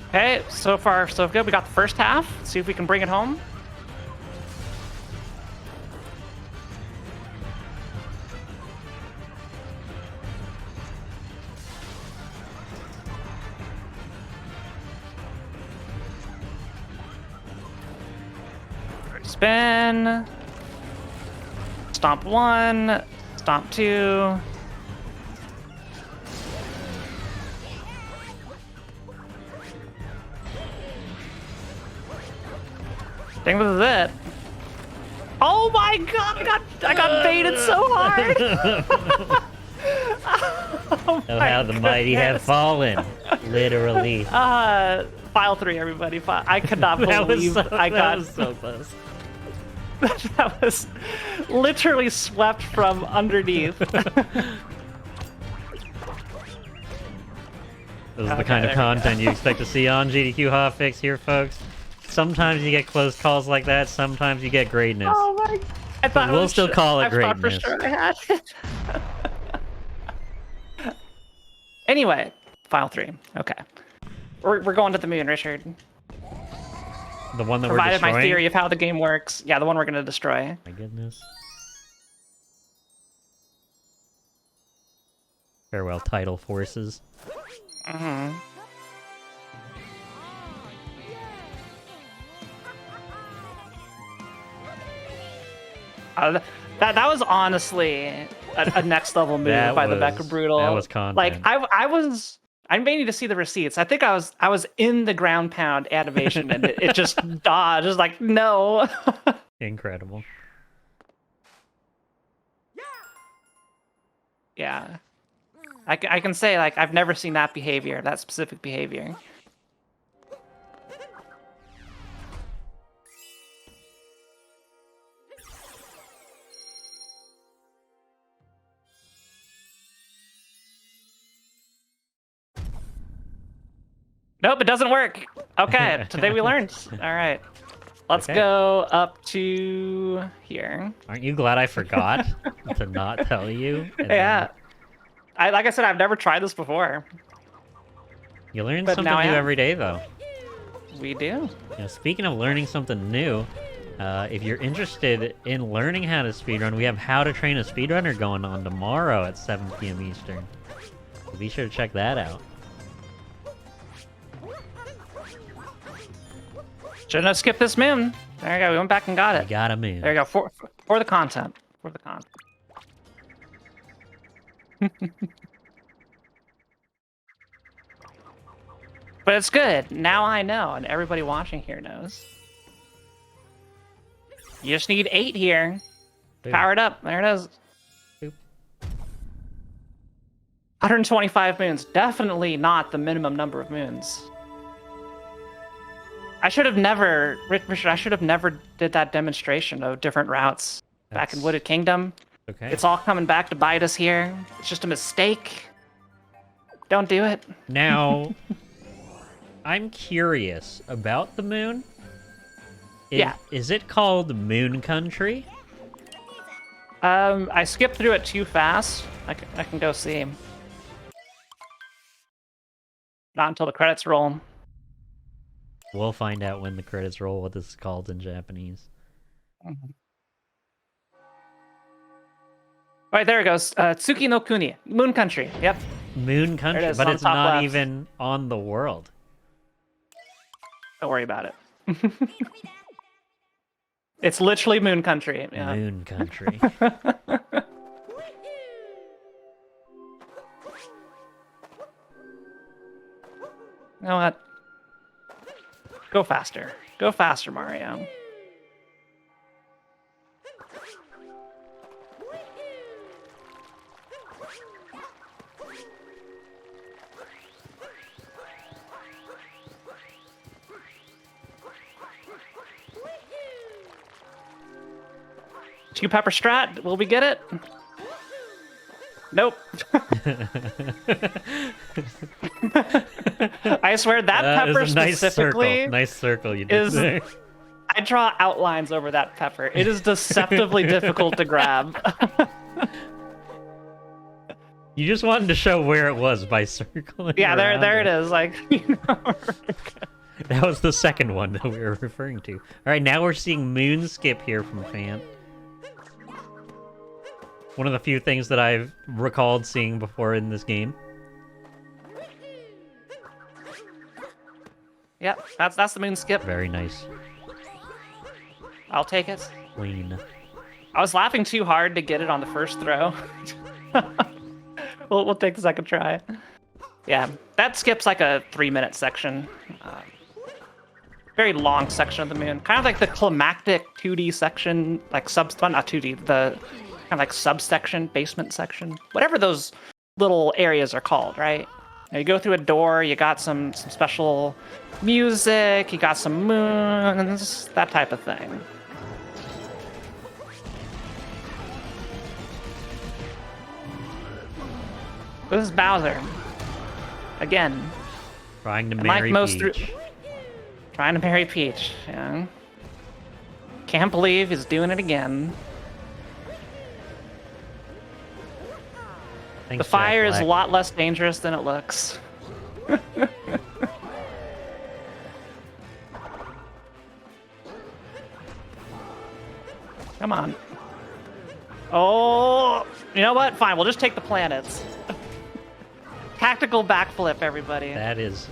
Okay, so far so good. We got the first half. Let's see if we can bring it home. Spin. Stomp 1. Stomp 2. I think this is it. Oh my god, I got baited so hard. Oh Oh, how the mighty have fallen. Literally. File 3, everybody. I could not That was believe so, I that got was so close. that was literally swept from underneath. This is the Okay, kind of there we go. content you expect to see on GDQ Hotfix here, folks. Sometimes you get close calls like that, sometimes you get greatness. Oh my! I thought We'll still call it I thought for greatness. sure I had it. Anyway, File 3. Okay, we're going to the moon, Richard. The one that we're Provided destroying? my theory of how the game works. Yeah, the one we're gonna destroy. My goodness. Farewell, Tidal Forces. Mm-hmm. That was honestly a next level move That by the was- Mecha Brutal. that was content. Like I'm waiting to see the receipts. I think I was in the ground pound animation and it just dodged. It was like no. Incredible. Yeah. I can say, like, I've never seen that behavior, that specific behavior. Nope, it doesn't work. Okay, today we learned. All right. Let's go up to here. Aren't you glad I forgot to not tell you? Yeah. Like I said, I've never tried this before. You learn something new every day, though. We do. Speaking of learning something new, if you're interested in learning how to speedrun, we have How to Train a Speedrunner going on tomorrow at 7 p.m. Eastern. So be sure to check that out. Shouldn't have skipped this moon. There you go. We went back and got it. We got a moon. There you go. For the content. For the content. But it's good. Now I know, and everybody watching here knows. You just need 8 here. Boom. Power it up. There it is. Boop. 125 moons. Definitely not the minimum number of moons. I should have never, Richard, I should have never did that demonstration of different routes back in Wooded Kingdom. Okay. It's all coming back to bite us here. It's just a mistake. Don't do it. Now, I'm curious about the moon. Is it called Moon Country? I skipped through it too fast. I can go see. Not until the credits roll. We'll find out when the credits roll what this is called in Japanese. Mm-hmm. Right, there it goes. Tsuki no Kuni. Moon Country. Yep. Moon Country, but it's not even on the world. Don't worry about it. It's literally Moon Country. Yeah. Moon Country. You know what? Go faster. Go faster, Mario. Two pepper strat. Will we get it? Nope. I swear that pepper specifically nice circle you did there. I draw outlines over that pepper. It is deceptively difficult to grab. You just wanted to show where it was by circling. Yeah, there it is. Like, you know. That was the second one that we were referring to. All right, now we're seeing Moon Skip here from Phant. One of the few things that I've recalled seeing before in this game. Yep, that's the Moon Skip. Very nice. I'll take it. Clean. I was laughing too hard to get it on the first throw. We'll take the second try. Yeah, that skips like a 3-minute section. Very long section of the moon. Kind of like the climactic 2D section, like not 2D, the kind of like subsection, basement section, whatever those little areas are called, right? Now you go through a door, you got some special music, you got some moons, that type of thing. This is Bowser. Again. Trying to marry Peach. Trying to marry Peach, yeah. Can't believe he's doing it again. Thanks, the fire is a lot less dangerous than it looks. Come on. Oh, you know what? Fine, we'll just take the planets. Tactical backflip, everybody. That is.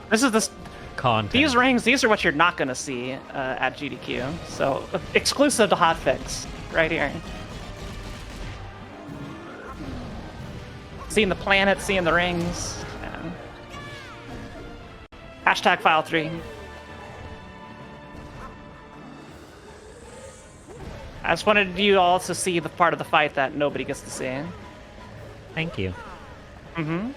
This is the content. These rings, these are what you're not going to see at GDQ. So exclusive to Hotfix, right here. Seeing the planets, seeing the rings. Yeah. Hashtag file 3. I just wanted you all to see the part of the fight that nobody gets to see. Thank you. Mm-hmm.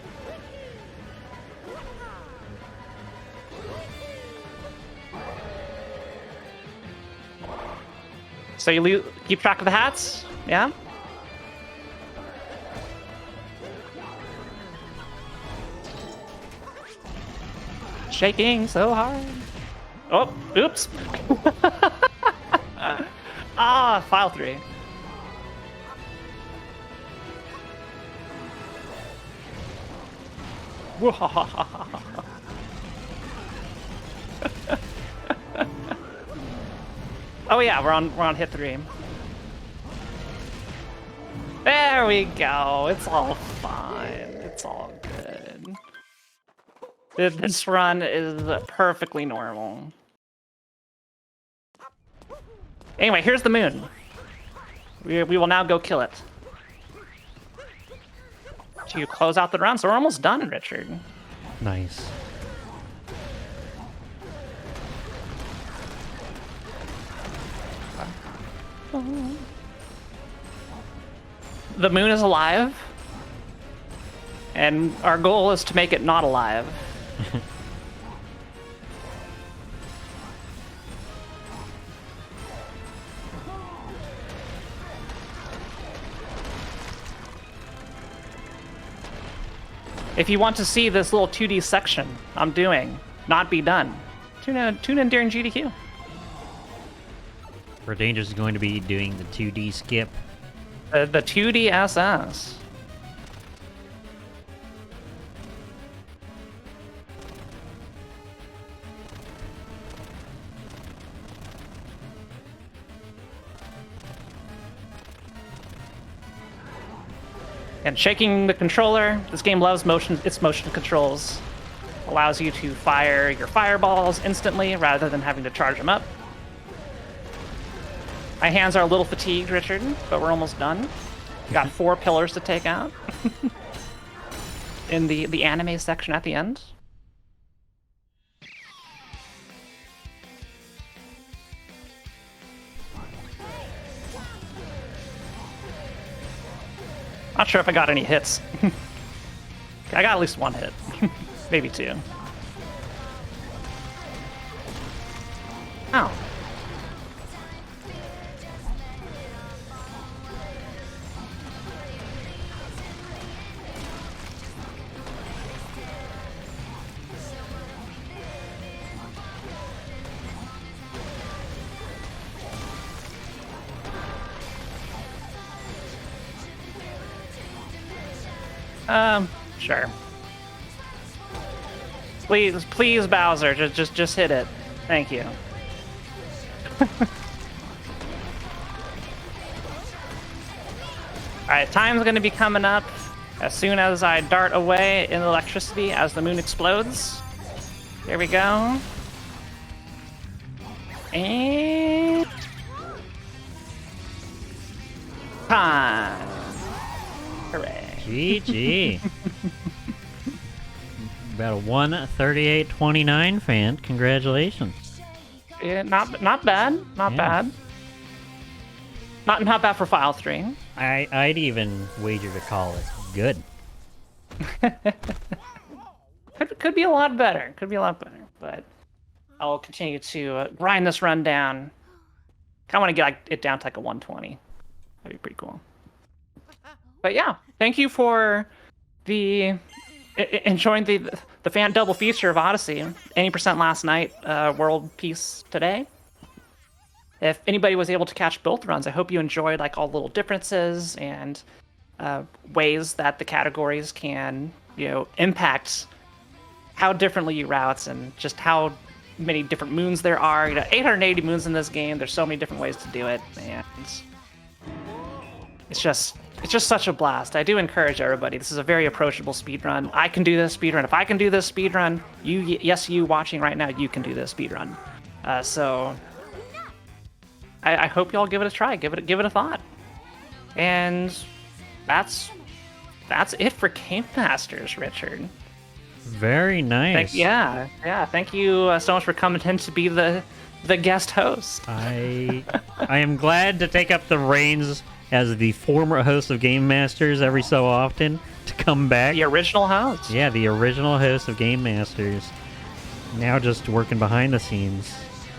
So you keep track of the hats? Yeah? Shaking so hard. Oh, oops. File 3. Oh yeah, we're on hit 3. There we go. It's all fine. It's all good. This run is perfectly normal. Anyway, here's the moon. We will now go kill it. To close out the run, so we're almost done, Richard. Nice. The moon is alive, and our goal is to make it not alive. If you want to see this little 2D section I'm doing not be done, tune in during GDQ. Where Danger's is going to be doing the 2D skip. The 2D SS. And shaking the controller, this game loves its motion controls. Allows you to fire your fireballs instantly rather than having to charge them up. My hands are a little fatigued, Richard, but we're almost done. Got 4 pillars to take out. In the anime section at the end. Not sure if I got any hits. I got at least 1 hit. Maybe 2. Oh. Sure. Please, Bowser, just hit it. Thank you. Alright, time's gonna be coming up as soon as I dart away in electricity as the moon explodes. There we go. And... time. Hooray. GG. About a 1:38.29, Phant. Congratulations. Yeah, not bad. Not bad. Not bad for file 3. I'd even wager to call it good. Could be a lot better. Could be a lot better. But I'll continue to grind this run down. I want to get it down to like a 120. That'd be pretty cool. But yeah, thank you for enjoying the Phant double feature of Odyssey. 80% last night, World Peace today. If anybody was able to catch both runs, I hope you enjoyed like all the little differences and ways that the categories can, impact how differently you route and just how many different moons there are. 880 moons in this game. There's so many different ways to do it, and it's just such a blast. I do encourage everybody. This is a very approachable speedrun. I can do this speedrun. If I can do this speedrun, you watching right now, you can do this speedrun. So I hope y'all give it a try. Give it a thought. And that's it for Game Masters, Richard. Very nice. Thank you so much for coming in to be the guest host. I am glad to take up the reins as the former host of Game Masters every so often to come back. The original host. Yeah, the original host of Game Masters. Now just working behind the scenes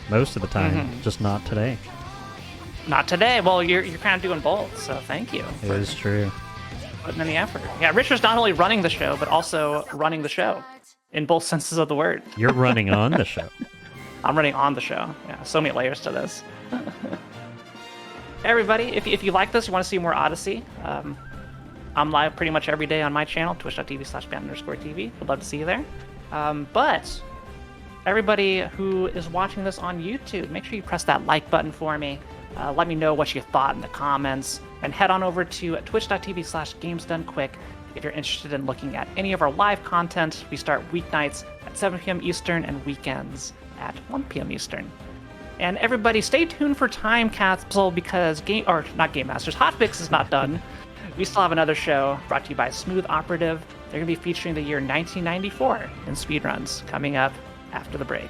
most of the time, just not today. Not today. Well, you're kind of doing both, so thank you. It is true. Putting in the effort. Yeah, Richard's not only running the show, but also running the show in both senses of the word. You're running on the show. I'm running on the show. Yeah, so many layers to this. Everybody, if you like this, you want to see more Odyssey, I'm live pretty much every day on my channel, twitch.tv/Phant_TV. Would love to see you there. But everybody who is watching this on YouTube, make sure you press that like button for me. Let me know what you thought in the comments. And head on over to twitch.tv/GamesDoneQuick if you're interested in looking at any of our live content. We start weeknights at 7 p.m. Eastern and weekends at 1 p.m. Eastern. And everybody, stay tuned for Time Capsule because Game Masters, Hotfix is not done. We still have another show brought to you by Smooth Operative. They're going to be featuring the year 1994 in speedruns coming up after the break.